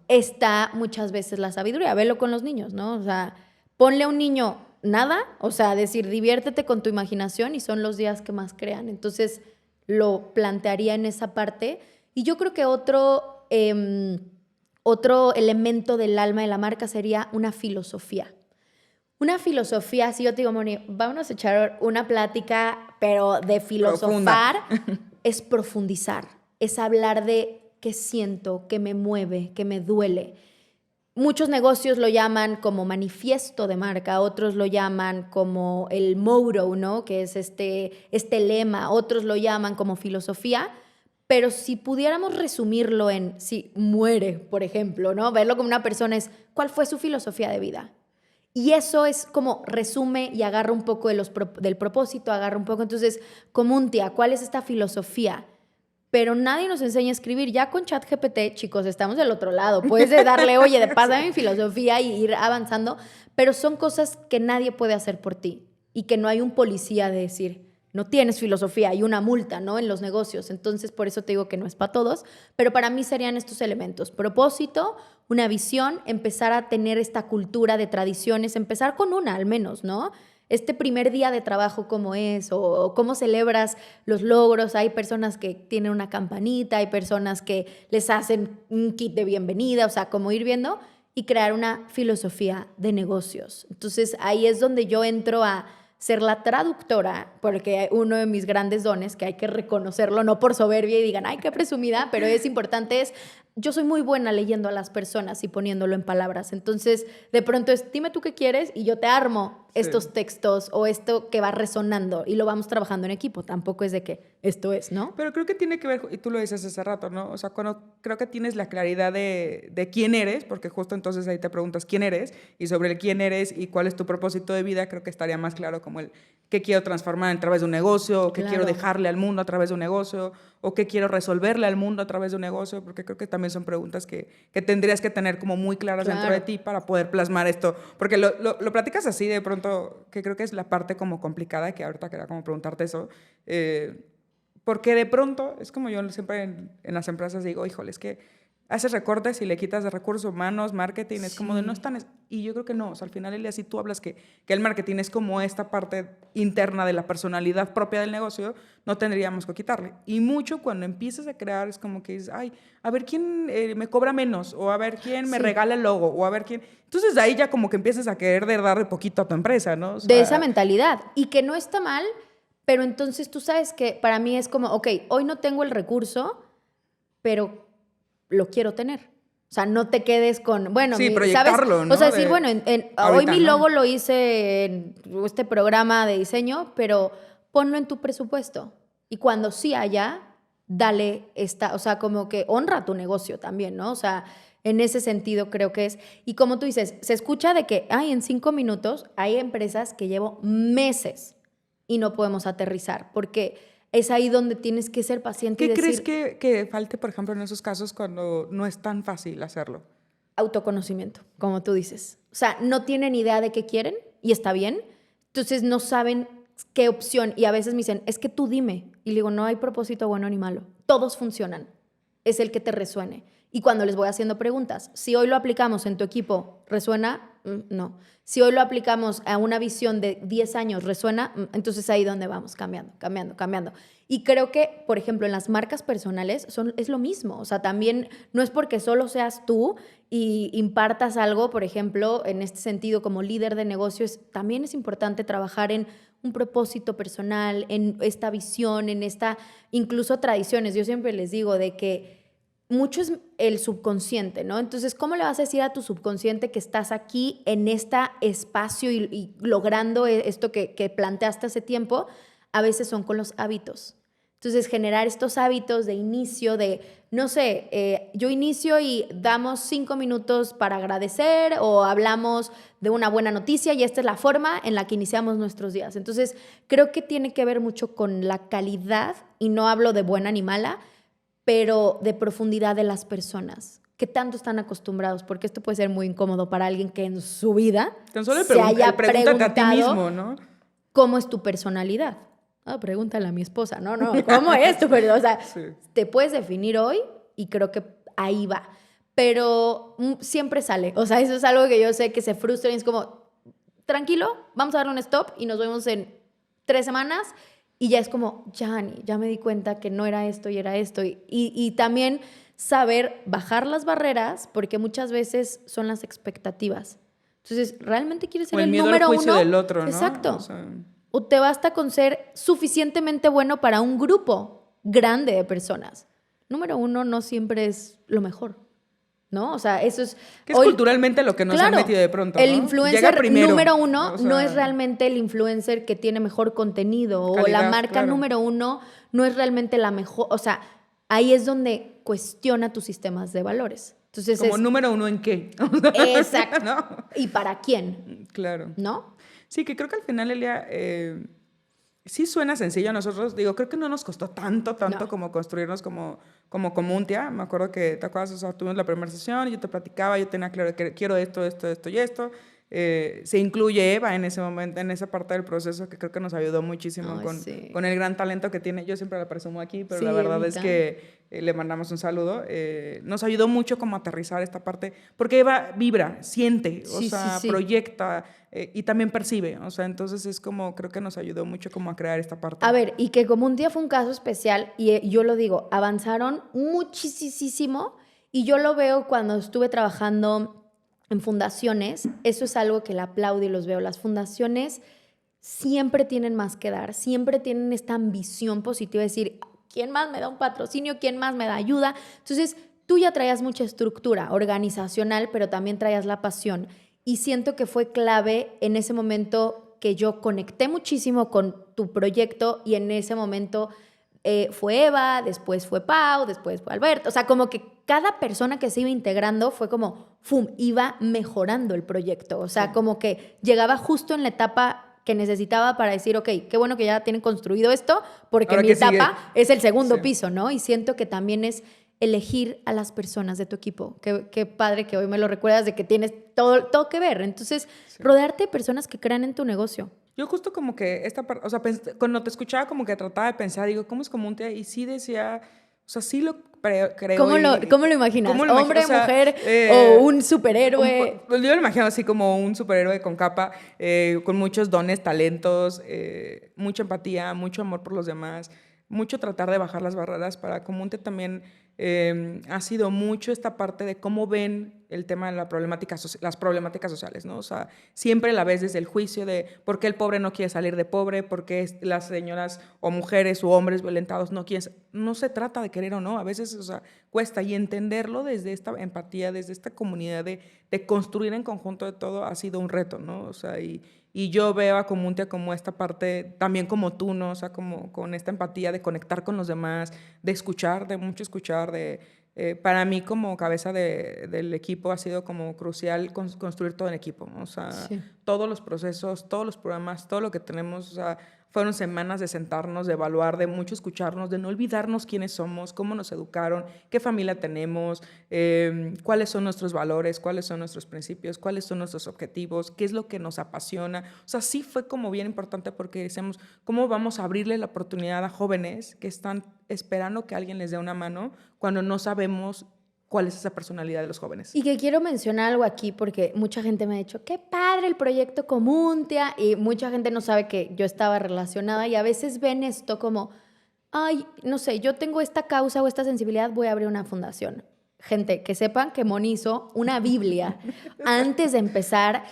[SPEAKER 2] está muchas veces la sabiduría. Velo con los niños, ¿no? O sea, ponle a un niño nada, o sea, decir, diviértete con tu imaginación y son los días que más crean. Entonces, lo plantearía en esa parte. Y yo creo que otro elemento del alma de la marca sería una filosofía. Una filosofía, si yo te digo, Moni, vámonos a echar una plática, pero de filosofar, es profundizar, es hablar de qué siento, qué me mueve, qué me duele. Muchos negocios lo llaman como manifiesto de marca, otros lo llaman como el motto, ¿no? Que es este lema, otros lo llaman como filosofía, pero si pudiéramos resumirlo en, si muere, por ejemplo, ¿no? Verlo como una persona es, ¿cuál fue su filosofía de vida? Y eso es como resume y agarra un poco del propósito, agarra un poco. Entonces, como un tía, ¿cuál es esta filosofía? Pero nadie nos enseña a escribir. Ya con ChatGPT, chicos, estamos del otro lado. Puedes darle, oye, pásame mi filosofía y ir avanzando, pero son cosas que nadie puede hacer por ti y que no hay un policía de decir, no tienes filosofía, hay una multa, ¿no? En los negocios. Entonces, por eso te digo que no es para todos, pero para mí serían estos elementos. Propósito, una visión, empezar a tener esta cultura de tradiciones, empezar con una al menos, ¿no? Este primer día de trabajo, ¿cómo es? O cómo celebras los logros. Hay personas que tienen una campanita, hay personas que les hacen un kit de bienvenida, o sea, como ir viendo. y crear una filosofía de negocios. Entonces ahí es donde yo entro a ser la traductora, porque uno de mis grandes dones, que hay que reconocerlo, no por soberbia y digan, ay, qué presumida, pero es importante, es, yo soy muy buena leyendo a las personas y poniéndolo en palabras. Entonces, de pronto es, dime tú qué quieres y yo te armo estos textos o esto que va resonando y lo vamos trabajando en equipo. Tampoco es de que esto es, ¿no?
[SPEAKER 1] Pero creo que tiene que ver, y tú lo dices hace rato, ¿no? O sea, cuando creo que tienes la claridad de quién eres, porque justo entonces ahí te preguntas quién eres, y sobre el quién eres y cuál es tu propósito de vida, creo que estaría más claro como el qué quiero transformar a través de un negocio, o qué quiero dejarle al mundo a través de un negocio, o qué quiero resolverle al mundo a través de un negocio, porque creo que también son preguntas que tendrías que tener como muy claras dentro de ti para poder plasmar esto. Porque lo platicas así de pronto, que creo que es la parte como complicada, que ahorita quería como preguntarte eso, porque de pronto, es como yo siempre en las empresas digo, híjole, es que haces recortes y le quitas de recursos humanos, marketing, es como de no están... Y yo creo que no, o sea, al final, Elia, si tú hablas que el marketing es como esta parte interna de la personalidad propia del negocio, no tendríamos que quitarle. Y mucho cuando empiezas a crear es como que dices, ay, a ver quién me cobra menos, o a ver quién me regala el logo, o a ver quién... Entonces de ahí ya como que empiezas a querer darle poquito a tu empresa, ¿no? O sea,
[SPEAKER 2] de esa mentalidad. Y que no está mal, pero entonces tú sabes que para mí es como, ok, hoy no tengo el recurso, pero lo quiero tener. O sea, no te quedes con, bueno,
[SPEAKER 1] sí, proyectarlo,
[SPEAKER 2] ¿sabes?
[SPEAKER 1] ¿no?
[SPEAKER 2] O sea, decir, bueno, hoy mi
[SPEAKER 1] ¿no?
[SPEAKER 2] logo lo hice en este programa de diseño, pero ponlo en tu presupuesto. Y cuando sí haya, dale esta, o sea, como que honra tu negocio también, ¿no? O sea, en ese sentido creo que es, y como tú dices, se escucha de que, ay, en 5 minutos hay empresas que llevo meses y no podemos aterrizar, porque es ahí donde tienes que ser paciente y
[SPEAKER 1] ¿Qué
[SPEAKER 2] decir...
[SPEAKER 1] crees que falte, por ejemplo, en esos casos cuando no es tan fácil hacerlo?
[SPEAKER 2] Autoconocimiento, como tú dices. O sea, no tienen idea de qué quieren y está bien. Entonces no saben qué opción. Y a veces me dicen, es que tú dime. Y le digo, no hay propósito bueno ni malo. Todos funcionan. Es el que te resuene. Y cuando les voy haciendo preguntas, si hoy lo aplicamos en tu equipo, ¿resuena? No. Si hoy lo aplicamos a una visión de 10 años, ¿resuena? Entonces ahí donde vamos, cambiando, cambiando, cambiando. Y creo que, por ejemplo, en las marcas personales es lo mismo. O sea, también no es porque solo seas tú y impartas algo, por ejemplo, en este sentido como líder de negocios, también es importante trabajar en un propósito personal, en esta visión, en esta, incluso tradiciones. Yo siempre les digo de que mucho es el subconsciente, ¿no? Entonces, ¿cómo le vas a decir a tu subconsciente que estás aquí en este espacio y logrando esto que planteaste hace tiempo? A veces son con los hábitos. Entonces, generar estos hábitos de inicio, de, no sé, yo inicio y damos 5 minutos para agradecer o hablamos de una buena noticia y esta es la forma en la que iniciamos nuestros días. Entonces, creo que tiene que ver mucho con la calidad, y no hablo de buena ni mala, pero de profundidad de las personas. ¿Qué tanto están acostumbrados? Porque esto puede ser muy incómodo para alguien que en su vida se haya preguntado
[SPEAKER 1] a ti mismo, ¿no?
[SPEAKER 2] ¿Cómo es tu personalidad? Pregúntale a mi esposa. No, ¿cómo es tu personalidad? O sea, sí, te puedes definir hoy y creo que ahí va. Pero siempre sale. O sea, eso es algo que yo sé que se frustra y es como, tranquilo, vamos a darle un stop y nos vemos en 3 semanas. Y ya es como, ya me di cuenta que no era esto y era esto. Y también saber bajar las barreras, porque muchas veces son las expectativas. Entonces, ¿realmente quieres ser el número uno? O el miedo al juicio
[SPEAKER 1] del otro, ¿no?
[SPEAKER 2] Exacto. O te basta con ser suficientemente bueno para un grupo grande de personas. Número 1 no siempre es lo mejor, ¿no? O sea, eso es...
[SPEAKER 1] Que es culturalmente lo que nos han metido de pronto, ¿no?
[SPEAKER 2] El influencer número 1 no es realmente el influencer que tiene mejor contenido, calidad, o la marca número 1 no es realmente la mejor. O sea, ahí es donde cuestiona tus sistemas de valores. Entonces
[SPEAKER 1] como número 1 en qué.
[SPEAKER 2] Exacto. ¿No? ¿Y para quién?
[SPEAKER 1] Claro.
[SPEAKER 2] ¿No?
[SPEAKER 1] Sí, que creo que al final, Elia, sí suena sencillo a nosotros. Digo, creo que no nos costó tanto como construirnos como Comuntia. Me acuerdo que, ¿te acuerdas? O sea, tuvimos la primera sesión y yo te platicaba, yo tenía claro que quiero esto y esto. Se incluye Eva en ese momento, en esa parte del proceso que creo que nos ayudó muchísimo con el gran talento que tiene. Yo siempre la presumo aquí, pero la verdad es que le mandamos un saludo. Nos ayudó mucho como a aterrizar esta parte, porque Eva vibra, siente, proyecta y también percibe. O sea, entonces es como, creo que nos ayudó mucho como a crear esta parte.
[SPEAKER 2] A ver, y que Comuntia fue un caso especial, y yo lo digo, avanzaron muchísimo, y yo lo veo cuando estuve trabajando en fundaciones, eso es algo que le aplaudo y los veo. Las fundaciones siempre tienen más que dar, siempre tienen esta ambición positiva de decir, ¿quién más me da un patrocinio? ¿Quién más me da ayuda? Entonces, tú ya traías mucha estructura organizacional, pero también traías la pasión. Y siento que fue clave en ese momento que yo conecté muchísimo con tu proyecto y en ese momento fue Eva, después fue Pau, después fue Alberto. O sea, como que cada persona que se iba integrando fue como, ¡fum!, iba mejorando el proyecto. O sea, sí, como que llegaba justo en la etapa que necesitaba para decir, ok, qué bueno que ya tienen construido esto, porque mi etapa es el segundo piso, ¿no? Y siento que también es elegir a las personas de tu equipo. Qué padre que hoy me lo recuerdas de que tienes todo que ver. Entonces, rodearte de personas que crean en tu negocio.
[SPEAKER 1] Yo justo como que esta parte, o sea, cuando te escuchaba como que trataba de pensar, digo, ¿cómo es común? Y sí decía, o sea, sí lo creo.
[SPEAKER 2] ¿Cómo lo imaginas? ¿Hombre, o sea, mujer o un superhéroe?
[SPEAKER 1] Yo lo imagino así como un superhéroe con capa, con muchos dones, talentos, mucha empatía, mucho amor por los demás, mucho tratar de bajar las barreras. Para Comunte también ha sido mucho esta parte de cómo ven el tema de las problemáticas sociales, ¿no? O sea, siempre la ves desde el juicio de por qué el pobre no quiere salir de pobre, por qué las señoras o mujeres o hombres violentados no quieren. No se trata de querer o no, a veces, o sea, cuesta. Y entenderlo desde esta empatía, desde esta comunidad de construir en conjunto de todo ha sido un reto, ¿no? O sea, y yo veo a Comunte como esta parte, también como tú, ¿no? O sea, como con esta empatía de conectar con los demás, de escuchar, de mucho escuchar, para mí como cabeza del equipo ha sido como crucial construir todo en equipo, ¿no? O sea, sí, todos los procesos, todos los programas, todo lo que tenemos, o sea, fueron semanas de sentarnos, de evaluar, de mucho escucharnos, de no olvidarnos quiénes somos, cómo nos educaron, qué familia tenemos, cuáles son nuestros valores, cuáles son nuestros principios, cuáles son nuestros objetivos, qué es lo que nos apasiona. O sea, sí fue como bien importante porque decíamos, ¿cómo vamos a abrirle la oportunidad a jóvenes que están esperando que alguien les dé una mano cuando no sabemos cuál es esa personalidad de los jóvenes?
[SPEAKER 2] Y que quiero mencionar algo aquí porque mucha gente me ha dicho, qué padre el proyecto Comuntia, y mucha gente no sabe que yo estaba relacionada y a veces ven esto como, ay, no sé, yo tengo esta causa o esta sensibilidad, voy a abrir una fundación. Gente, que sepan que Moni hizo una Biblia antes de empezar.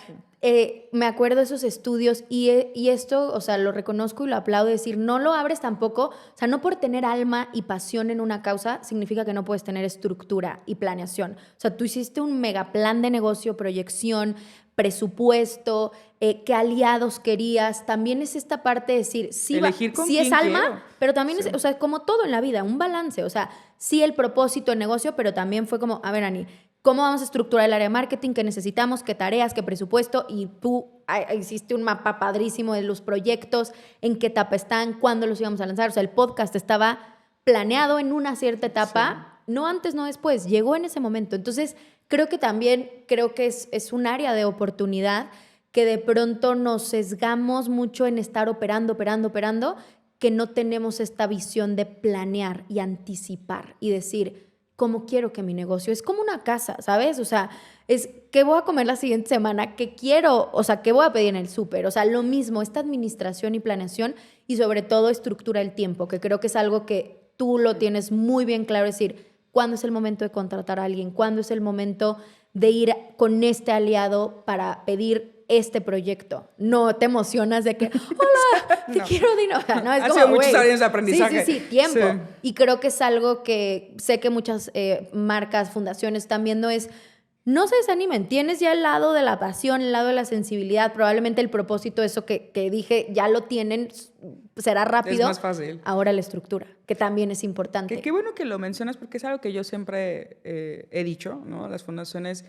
[SPEAKER 2] Me acuerdo de esos estudios y esto, o sea, lo reconozco y lo aplaudo, decir, no lo abres tampoco, o sea, no por tener alma y pasión en una causa significa que no puedes tener estructura y planeación. O sea, tú hiciste un mega plan de negocio, proyección, presupuesto, qué aliados querías. También es esta parte de decir, sí, sí es alma, quiero, pero también sí, es, o sea, como todo en la vida, un balance. O sea, sí el propósito del negocio, pero también fue como, a ver, Ani, ¿cómo vamos a estructurar el área de marketing? ¿Qué necesitamos? ¿Qué tareas? ¿Qué presupuesto? Y tú hiciste un mapa padrísimo de los proyectos, en qué etapa están, cuándo los íbamos a lanzar. O sea, el podcast estaba planeado en una cierta etapa, sí, no antes, no después, llegó en ese momento. Entonces, creo que es un área de oportunidad que de pronto nos sesgamos mucho en estar operando, que no tenemos esta visión de planear y anticipar y decir, ¿cómo quiero que mi negocio? Es como una casa, ¿sabes? O sea, es ¿qué voy a comer la siguiente semana? ¿Qué quiero? O sea, ¿qué voy a pedir en el súper? O sea, lo mismo, esta administración y planeación y sobre todo estructura el tiempo, que creo que es algo que tú lo tienes muy bien claro, es decir, ¿cuándo es el momento de contratar a alguien? ¿Cuándo es el momento de ir con este aliado para pedir este proyecto? No te emocionas de que, hola, te quiero dinero. No, es
[SPEAKER 1] ha
[SPEAKER 2] como,
[SPEAKER 1] sido muchos años de aprendizaje.
[SPEAKER 2] Sí, tiempo. Sí. Y creo que es algo que sé que muchas marcas, fundaciones están viendo es, no se desanimen, tienes ya el lado de la pasión, el lado de la sensibilidad, probablemente el propósito, eso que dije, ya lo tienen, será rápido.
[SPEAKER 1] Es más fácil.
[SPEAKER 2] Ahora la estructura, que también es importante.
[SPEAKER 1] Qué bueno que lo mencionas porque es algo que yo siempre he dicho, ¿no? Las fundaciones,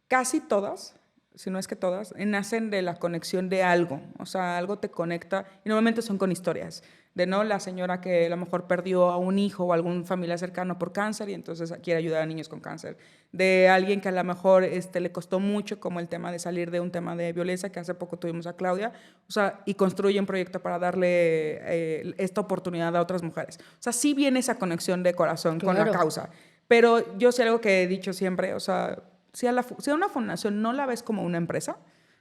[SPEAKER 1] casi todas, si no es que todas, nacen de la conexión de algo. O sea, algo te conecta y normalmente son con historias. De no la señora que a lo mejor perdió a un hijo o algún familiar cercano por cáncer y entonces quiere ayudar a niños con cáncer. De alguien que a lo mejor le costó mucho, como el tema de salir de un tema de violencia, que hace poco tuvimos a Claudia, o sea, y construye un proyecto para darle esta oportunidad a otras mujeres. O sea, sí viene esa conexión de corazón con la causa. Pero yo sé algo que he dicho siempre, o sea, si a una fundación no la ves como una empresa,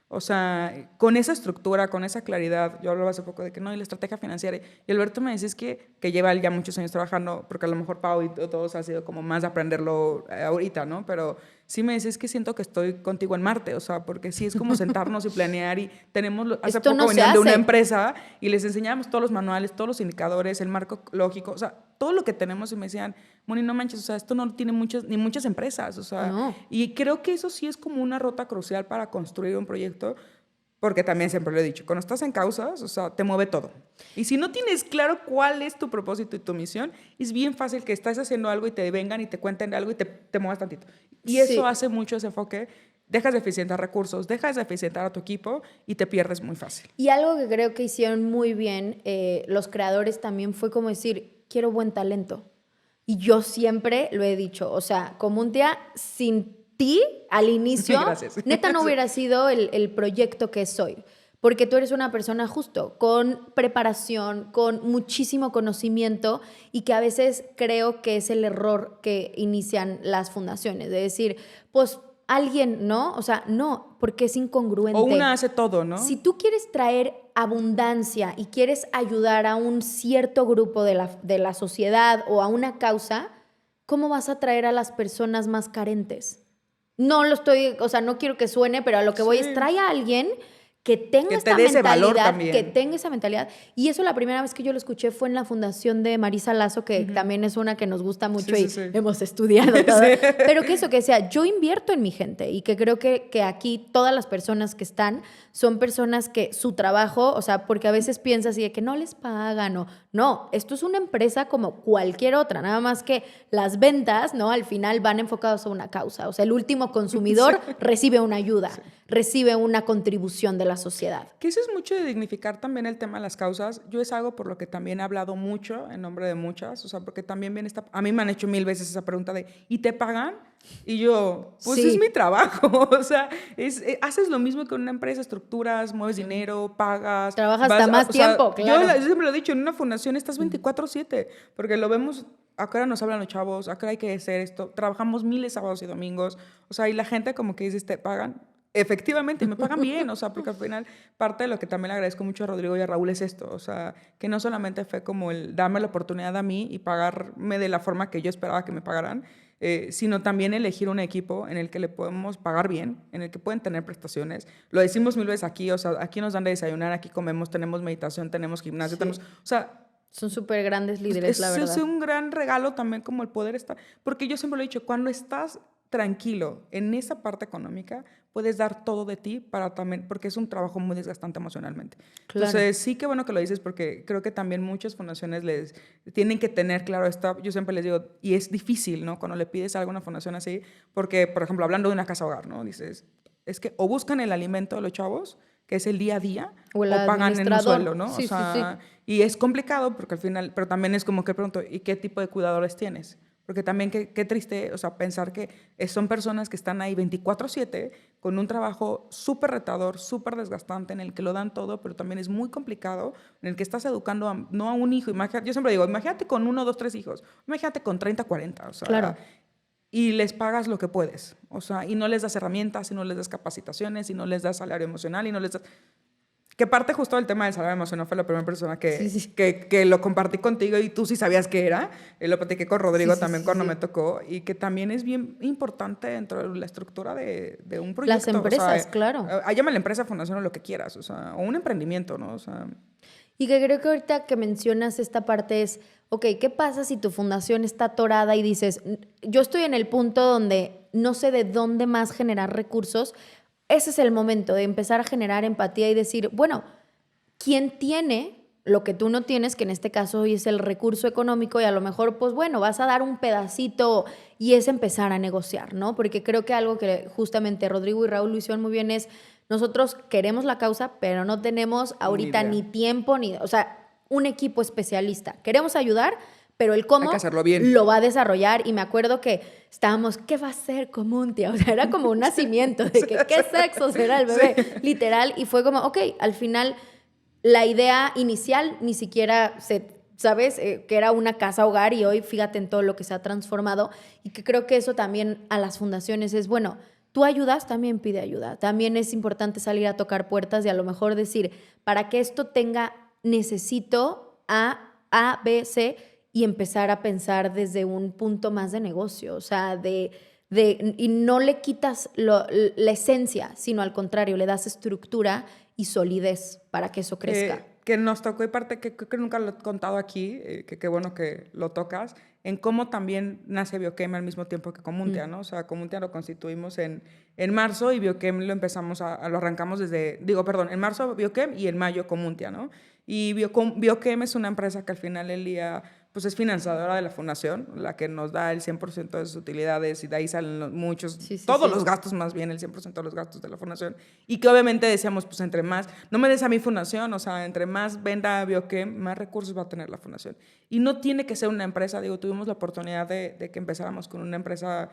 [SPEAKER 1] O sea, con esa estructura, con esa claridad, yo hablaba hace poco de que no, y la estrategia financiera, y Alberto me dice que lleva ya muchos años trabajando, porque a lo mejor Pau y todos ha sido como más aprenderlo ahorita, ¿no? Pero sí me dice, es que siento que estoy contigo en Marte, o sea, porque sí es como sentarnos y planear y tenemos, hace
[SPEAKER 2] Esto
[SPEAKER 1] poco
[SPEAKER 2] no se
[SPEAKER 1] venían de una
[SPEAKER 2] hace.
[SPEAKER 1] empresa y les enseñábamos todos los manuales, todos los indicadores, el marco lógico, o sea, todo lo que tenemos y me decían, Moni, no manches, o sea, esto no tiene ni muchas empresas, o sea,
[SPEAKER 2] No.
[SPEAKER 1] y creo que eso sí es como una ruta crucial para construir un proyecto, porque también siempre lo he dicho, cuando estás en causas, o sea, te mueve todo. Y si no tienes claro cuál es tu propósito y tu misión, es bien fácil que estás haciendo algo y te vengan y te cuenten algo y te muevas tantito. Y eso
[SPEAKER 2] Sí.
[SPEAKER 1] hace mucho ese enfoque. Dejas de eficientar recursos, dejas de eficientar a tu equipo y te pierdes muy fácil.
[SPEAKER 2] Y algo que creo que hicieron muy bien los creadores también fue como decir, quiero buen talento. Y yo siempre lo he dicho, o sea, Comuntia, sin ti al inicio,
[SPEAKER 1] Gracias.
[SPEAKER 2] neta no hubiera sido el proyecto que soy. Porque tú eres una persona justo, con preparación, con muchísimo conocimiento y que a veces creo que es el error que inician las fundaciones, de decir, pues alguien, ¿no? O sea, no, porque es incongruente.
[SPEAKER 1] O una hace todo, ¿no?
[SPEAKER 2] Si tú quieres traer abundancia y quieres ayudar a un cierto grupo de la sociedad o a una causa, ¿cómo vas a traer a las personas más carentes? No lo estoy, o sea, no quiero que suene, pero a lo que voy es trae a alguien que tenga
[SPEAKER 1] Que te
[SPEAKER 2] esta
[SPEAKER 1] dé ese valor
[SPEAKER 2] mentalidad,
[SPEAKER 1] también.
[SPEAKER 2] que tenga esa mentalidad. Y eso la primera vez que yo lo escuché fue en la fundación de Marisa Lazo, que también es una que nos gusta mucho y hemos estudiado todo.
[SPEAKER 1] Sí.
[SPEAKER 2] Pero que eso, que decía, yo invierto en mi gente y que creo que aquí todas las personas que están son personas que su trabajo, o sea, porque a veces piensas así de que no les pagan o no, esto es una empresa como cualquier otra, nada más que las ventas, ¿no? Al final van enfocados a una causa, o sea, el último consumidor recibe una ayuda, recibe una contribución de la sociedad.
[SPEAKER 1] Que eso es mucho de dignificar también el tema de las causas. Yo es algo por lo que también he hablado mucho en nombre de muchas, o sea, porque también viene a mí me han hecho 1000 veces esa pregunta de, ¿y te pagan? Y yo, pues
[SPEAKER 2] Sí.
[SPEAKER 1] es mi trabajo, o sea, haces lo mismo que en una empresa, estructuras, mueves dinero, pagas.
[SPEAKER 2] Trabajas hasta más tiempo, claro.
[SPEAKER 1] Yo siempre lo he dicho, en una fundación estás 24/7, porque lo vemos, a qué hora nos hablan los chavos, a qué hora hay que hacer esto, trabajamos miles sábados y domingos, o sea, y la gente como que dice, ¿te pagan? Efectivamente, y me pagan bien, o sea, porque al final parte de lo que también le agradezco mucho a Rodrigo y a Raúl es esto, o sea, que no solamente fue como el darme la oportunidad a mí y pagarme de la forma que yo esperaba que me pagaran, sino también elegir un equipo en el que le podemos pagar bien, en el que pueden tener prestaciones. Lo decimos 1000 veces aquí, o sea, aquí nos dan de desayunar, aquí comemos, tenemos meditación, tenemos gimnasio,
[SPEAKER 2] Sí.
[SPEAKER 1] tenemos, o sea,
[SPEAKER 2] Son súper grandes líderes, la verdad.
[SPEAKER 1] es un gran regalo también como el poder estar, porque yo siempre lo he dicho, cuando estás tranquilo en esa parte económica, puedes dar todo de ti para también, porque es un trabajo muy desgastante emocionalmente.
[SPEAKER 2] Claro.
[SPEAKER 1] Entonces, sí que bueno que lo dices, porque creo que también muchas fundaciones les tienen que tener claro esto. Yo siempre les digo, y es difícil, ¿no? Cuando le pides algo a una fundación así, porque, por ejemplo, hablando de una casa hogar, ¿no? Dices, es que o buscan el alimento de los chavos, que es el día a día,
[SPEAKER 2] O el
[SPEAKER 1] pagan en un
[SPEAKER 2] administrador.
[SPEAKER 1] sueldo, ¿no?
[SPEAKER 2] Sí,
[SPEAKER 1] o sea, y es complicado porque al final, pero también es como que pregunto, ¿y qué tipo de cuidadores tienes? Porque también qué triste, o sea, pensar que son personas que están ahí 24/7 con un trabajo súper retador, súper desgastante, en el que lo dan todo, pero también es muy complicado, en el que estás educando no a un hijo. Yo siempre digo, imagínate con 1, 2, 3 hijos, imagínate con 30, 40, o sea,
[SPEAKER 2] Claro.
[SPEAKER 1] y les pagas lo que puedes, o sea, y no les das herramientas, y no les das capacitaciones, y no les das salario emocional, y no les das... Que parte justo del tema del salario emocional fue la primera persona que lo compartí contigo y tú sí sabías qué era. Lo platiqué con Rodrigo también cuando me tocó y que también es bien importante dentro de la estructura de un proyecto.
[SPEAKER 2] Las empresas,
[SPEAKER 1] o sea,
[SPEAKER 2] claro.
[SPEAKER 1] Llámale empresa, fundación o lo que quieras, o sea, o un emprendimiento, ¿no? O sea,
[SPEAKER 2] Y que creo que ahorita que mencionas esta parte es, ok, ¿qué pasa si tu fundación está atorada y dices, yo estoy en el punto donde no sé de dónde más generar recursos? Ese es el momento de empezar a generar empatía y decir, bueno, ¿quién tiene lo que tú no tienes? Que en este caso hoy es el recurso económico y a lo mejor, pues bueno, vas a dar un pedacito y es empezar a negociar, ¿no? Porque creo que algo que justamente Rodrigo y Raúl lo hicieron muy bien es, nosotros queremos la causa, pero no tenemos ahorita ni tiempo, o sea, un equipo especialista. Queremos ayudar, pero el cómo
[SPEAKER 1] hay que hacerlo bien.
[SPEAKER 2] Lo va a desarrollar. Y me acuerdo que estábamos, ¿qué va a ser Comuntia? O sea, era como un nacimiento de que qué sexo será el bebé, literal. Y fue como, ok, al final la idea inicial ni siquiera ¿sabes? Que era una casa hogar y hoy fíjate en todo lo que se ha transformado y que creo que eso también a las fundaciones es, bueno, tú ayudas, también pide ayuda. También es importante salir a tocar puertas y a lo mejor decir, para que esto tenga, necesito A, B, C, y empezar a pensar desde un punto más de negocio, o sea, y no le quitas la esencia, sino al contrario, le das estructura y solidez para que eso crezca.
[SPEAKER 1] Que nos tocó, y parte que creo que nunca lo he contado aquí, que qué bueno que lo tocas, en cómo también nace Bioquem al mismo tiempo que Comuntia, ¿no? O sea, Comuntia lo constituimos en marzo y Bioquem lo empezamos lo arrancamos en marzo Bioquem y en mayo Comuntia, ¿no? Y Bioquem es una empresa que al final del día pues es financiadora de la fundación, la que nos da el 100% de sus utilidades y de ahí salen todos los gastos más bien, el 100% de los gastos de la fundación. Y que obviamente decíamos, pues entre más, no me des a mi fundación, o sea, entre más venda Bioquem, más recursos va a tener la fundación. Y no tiene que ser una empresa, tuvimos la oportunidad de que empezáramos con una empresa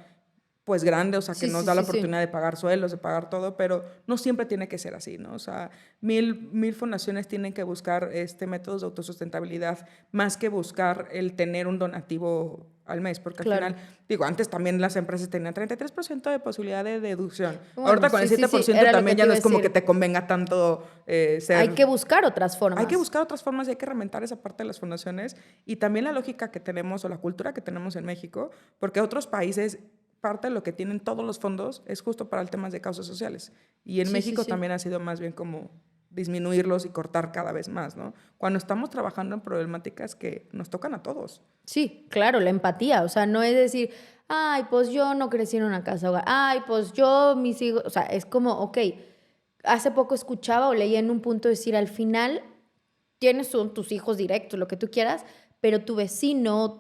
[SPEAKER 1] pues grande, o sea, que nos da la oportunidad de pagar sueldos, de pagar todo, pero no siempre tiene que ser así, ¿no? O sea, mil fundaciones tienen que buscar métodos de autosustentabilidad más que buscar el tener un donativo al mes, porque al final, antes también las empresas tenían 33% de posibilidad de deducción. Bueno, ahorita con el 7% también ya no es como que te convenga tanto ser...
[SPEAKER 2] Hay que buscar otras formas.
[SPEAKER 1] Hay que buscar otras formas y hay que reventar esa parte de las fundaciones y también la lógica que tenemos o la cultura que tenemos en México, porque otros países... parte de lo que tienen todos los fondos es justo para el tema de causas sociales. Y en México también ha sido más bien como disminuirlos y cortar cada vez más, ¿no? Cuando estamos trabajando en problemáticas que nos tocan a todos.
[SPEAKER 2] Sí, claro, la empatía. O sea, no es decir, ay, pues yo no crecí en una casa hogar. Ay, pues yo, mis hijos... O sea, es como, ok, hace poco escuchaba o leía en un punto decir, al final tienes tus hijos directos, lo que tú quieras, pero tu vecino,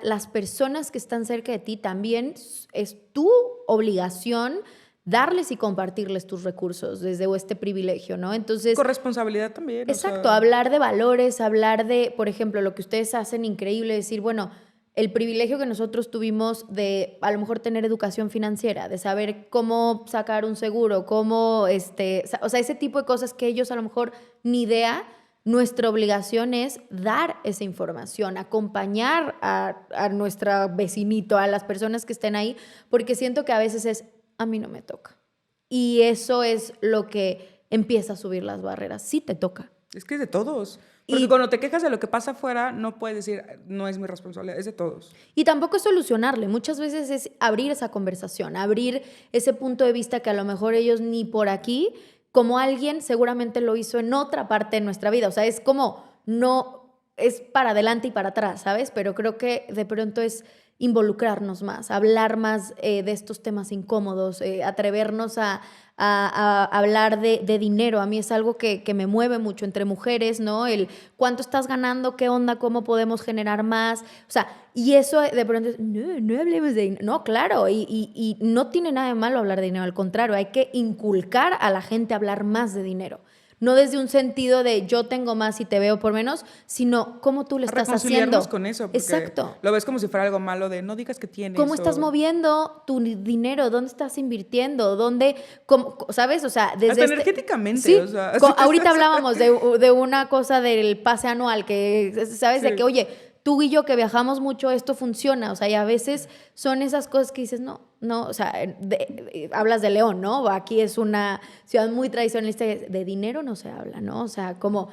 [SPEAKER 2] las personas que están cerca de ti también es tu obligación darles y compartirles tus recursos desde este privilegio, ¿no? Entonces...
[SPEAKER 1] Corresponsabilidad también.
[SPEAKER 2] Exacto, hablar de valores, hablar de, por ejemplo, lo que ustedes hacen increíble, decir, bueno, el privilegio que nosotros tuvimos de a lo mejor tener educación financiera, de saber cómo sacar un seguro, cómo, o sea, ese tipo de cosas que ellos a lo mejor ni idea. Nuestra obligación es dar esa información, acompañar a nuestro vecinito, a las personas que estén ahí, porque siento que a veces a mí no me toca. Y eso es lo que empieza a subir las barreras. Sí te toca.
[SPEAKER 1] Es que es de todos. Porque cuando te quejas de lo que pasa afuera, no puedes decir, no es mi responsabilidad, es de todos.
[SPEAKER 2] Y tampoco es solucionarle. Muchas veces es abrir esa conversación, abrir ese punto de vista que a lo mejor ellos ni por aquí... como alguien seguramente lo hizo en otra parte de nuestra vida. O sea, es como, no, es para adelante y para atrás, ¿sabes? Pero creo que de pronto es involucrarnos más, hablar más de estos temas incómodos, atrevernos a hablar de dinero. A mí es algo que me mueve mucho entre mujeres, ¿no? El cuánto estás ganando, qué onda, cómo podemos generar más. O sea, y eso de pronto es, no hablemos de dinero. No, claro, y no tiene nada de malo hablar de dinero, al contrario, hay que inculcar a la gente a hablar más de dinero. No desde un sentido de yo tengo más y te veo por menos, sino cómo tú le estás haciendo.
[SPEAKER 1] Con eso, porque
[SPEAKER 2] exacto.
[SPEAKER 1] Lo ves como si fuera algo malo de no digas que tienes.
[SPEAKER 2] ¿Cómo estás moviendo tu dinero? ¿Dónde estás invirtiendo? ¿Dónde? ¿Sabes? O sea, desde
[SPEAKER 1] hasta energéticamente.
[SPEAKER 2] Sí,
[SPEAKER 1] o sea,
[SPEAKER 2] ahorita hablábamos de una cosa del pase anual, que, ¿sabes? Sí. De que, oye, tú y yo que viajamos mucho, esto funciona. O sea, y a veces son esas cosas que dices, no, o sea, hablas de León, ¿no? Aquí es una ciudad muy tradicionalista, de dinero no se habla, ¿no? O sea, como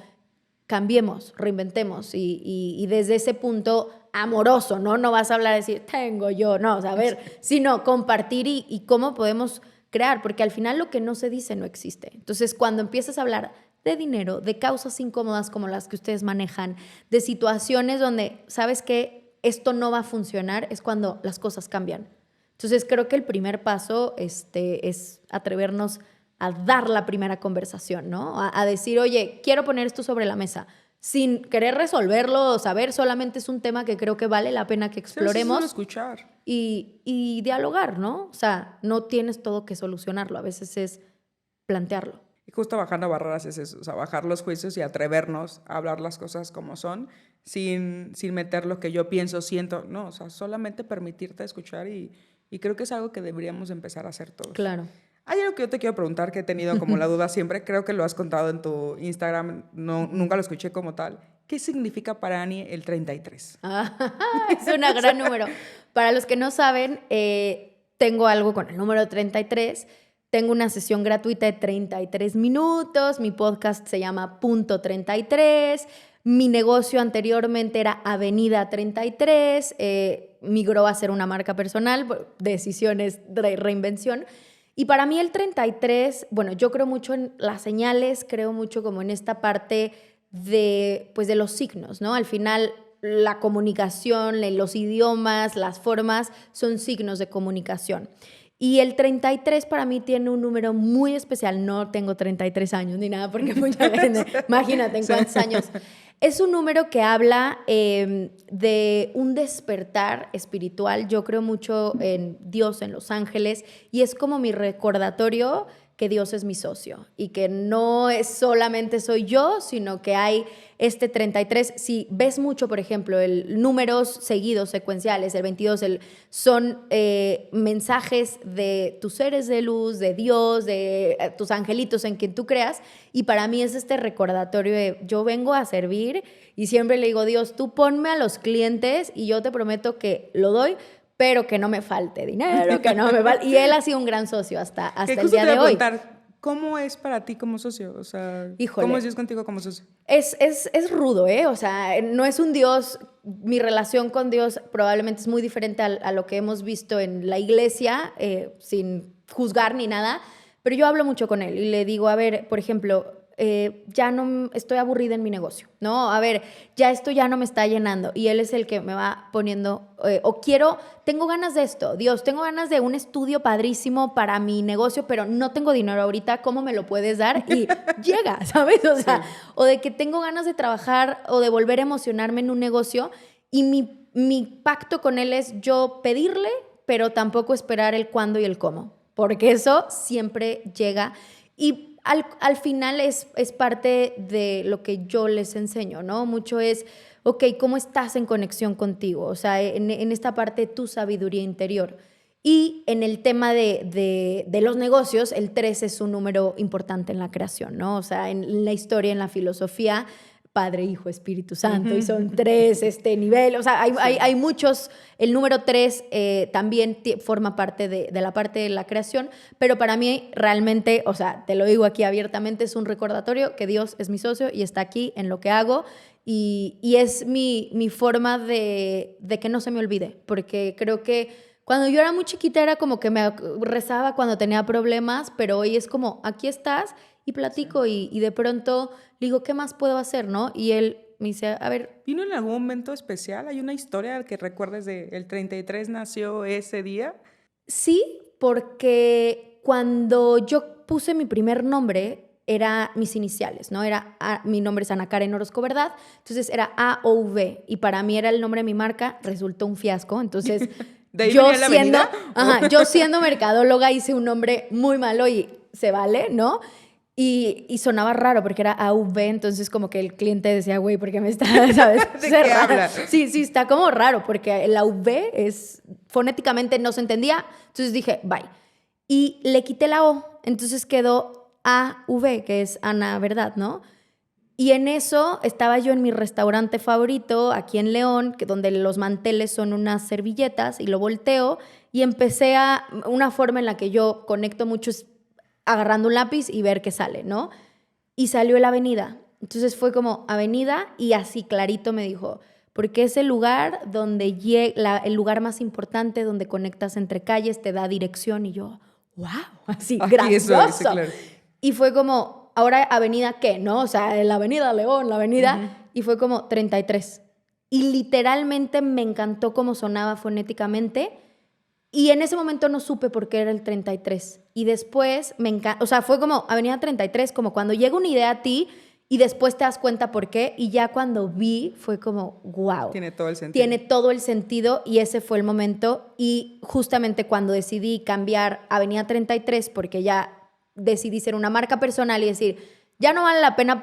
[SPEAKER 2] cambiemos, reinventemos y desde ese punto amoroso, ¿no? No vas a hablar de decir, tengo yo, no, o sea, a ver, sino compartir y cómo podemos crear, porque al final lo que no se dice no existe. Entonces, cuando empiezas a hablar de dinero, de causas incómodas como las que ustedes manejan, de situaciones donde sabes que esto no va a funcionar, es cuando las cosas cambian. Entonces, creo que el primer paso es atrevernos a dar la primera conversación, ¿no? A decir, oye, quiero poner esto sobre la mesa, sin querer resolverlo o saber, solamente es un tema que creo que vale la pena que exploremos.
[SPEAKER 1] Sí, escuchar.
[SPEAKER 2] Y dialogar, ¿no? O sea, no tienes todo que solucionarlo, a veces es plantearlo.
[SPEAKER 1] Y justo bajando barreras es eso, o sea, bajar los juicios y atrevernos a hablar las cosas como son, sin meter lo que yo pienso, siento, no, o sea, solamente permitirte escuchar y creo que es algo que deberíamos empezar a hacer todos.
[SPEAKER 2] Claro.
[SPEAKER 1] Hay algo que yo te quiero preguntar que he tenido como la duda siempre, creo que lo has contado en tu Instagram, nunca lo escuché como tal. ¿Qué significa para Ani el 33?
[SPEAKER 2] Es un gran número. Para los que no saben, tengo algo con el número 33. Tengo una sesión gratuita de 33 minutos. Mi podcast se llama Punto 33. Mi negocio anteriormente era Avenida 33. Migró a ser una marca personal, decisiones de reinvención. Y para mí el 33, bueno, yo creo mucho en las señales, creo mucho como en esta parte pues de los signos, ¿no? Al final, la comunicación, los idiomas, las formas son signos de comunicación. Y el 33 para mí tiene un número muy especial. No tengo 33 años ni nada, porque mucha gente, imagínate en cuántos años. Es un número que habla de un despertar espiritual. Yo creo mucho en Dios, en los ángeles, y es como mi recordatorio que Dios es mi socio y que no es solamente soy yo, sino que hay este 33. Si ves mucho, por ejemplo, números seguidos, secuenciales, el 22, son mensajes de tus seres de luz, de Dios, de tus angelitos en quien tú creas, y para mí es este recordatorio de yo vengo a servir y siempre le digo, Dios, tú ponme a los clientes y yo te prometo que lo doy, pero que no me falte dinero, que no me falte. Y él ha sido un gran socio hasta el día de hoy.
[SPEAKER 1] ¿Cómo es para ti como socio? O sea,
[SPEAKER 2] híjole,
[SPEAKER 1] ¿cómo es Dios contigo como socio?
[SPEAKER 2] Es rudo, ¿eh? O sea, no es un Dios. Mi relación con Dios probablemente es muy diferente a lo que hemos visto en la iglesia, sin juzgar ni nada, pero yo hablo mucho con él y le digo, a ver, por ejemplo, ya no estoy aburrida en mi negocio, ¿no? A ver, ya esto ya no me está llenando, y él es el que me va poniendo, tengo ganas de esto, Dios, tengo ganas de un estudio padrísimo para mi negocio, pero no tengo dinero ahorita, ¿cómo me lo puedes dar? Y llega, ¿sabes? O sea, sí. O de que tengo ganas de trabajar o de volver a emocionarme en un negocio, y mi pacto con él es yo pedirle, pero tampoco esperar el cuándo y el cómo, porque eso siempre llega. Y al final es parte de lo que yo les enseño, ¿no? Mucho es, ok, ¿cómo estás en conexión contigo? O sea, en esta parte de tu sabiduría interior. Y en el tema de los negocios, el 3 es un número importante en la creación, ¿no? O sea, en la historia, en la filosofía, Padre, Hijo, Espíritu Santo, y son 3 nivel. O sea, hay muchos. El número 3 también forma parte de la parte de la creación, pero para mí realmente, o sea, te lo digo aquí abiertamente, es un recordatorio que Dios es mi socio y está aquí en lo que hago, y es mi forma de que no se me olvide, porque creo que cuando yo era muy chiquita era como que me rezaba cuando tenía problemas, pero hoy es como, aquí estás, y platico, sí. y de pronto digo, ¿qué más puedo hacer, no? Y él me dice, a ver.
[SPEAKER 1] ¿Vino en algún momento especial? ¿Hay una historia que recuerdes de el 33 nació ese día?
[SPEAKER 2] Sí, porque cuando yo puse mi primer nombre, era mis iniciales, ¿no? Mi nombre es Ana Karen Orozco, ¿verdad? Entonces era AOV, y para mí era el nombre de mi marca, resultó un fiasco, entonces
[SPEAKER 1] ¿De ahí venía la avenida?
[SPEAKER 2] Yo siendo mercadóloga hice un nombre muy malo y se vale, ¿no? Y sonaba raro porque era AV, entonces como que el cliente decía, güey, ¿por qué me está, sabes?
[SPEAKER 1] ¿De qué habla?
[SPEAKER 2] Sí, está como raro porque el AV fonéticamente no se entendía, entonces dije, bye. Y le quité la O, entonces quedó AV, que es Ana, ¿verdad? ¿No? Y en eso estaba yo en mi restaurante favorito, aquí en León, donde los manteles son unas servilletas, y lo volteo y empecé una forma en la que yo conecto mucho es agarrando un lápiz y ver qué sale, ¿no? Y salió la avenida. Entonces fue como avenida, y así clarito me dijo, porque es el lugar donde el lugar más importante, donde conectas entre calles, te da dirección, y yo, wow, así, grandioso. Claro. Y fue como, ahora avenida ¿qué? ¿No? O sea, la avenida León, la avenida, y fue como 33. Y literalmente me encantó cómo sonaba fonéticamente. Y en ese momento no supe por qué era el 33. Y después me encanta, o sea, fue como Avenida 33, como cuando llega una idea a ti y después te das cuenta por qué. Y ya cuando vi, fue como, wow.
[SPEAKER 1] Tiene todo el sentido.
[SPEAKER 2] Tiene todo el sentido, y ese fue el momento. Y justamente cuando decidí cambiar Avenida 33, porque ya decidí ser una marca personal y decir, ya no vale la pena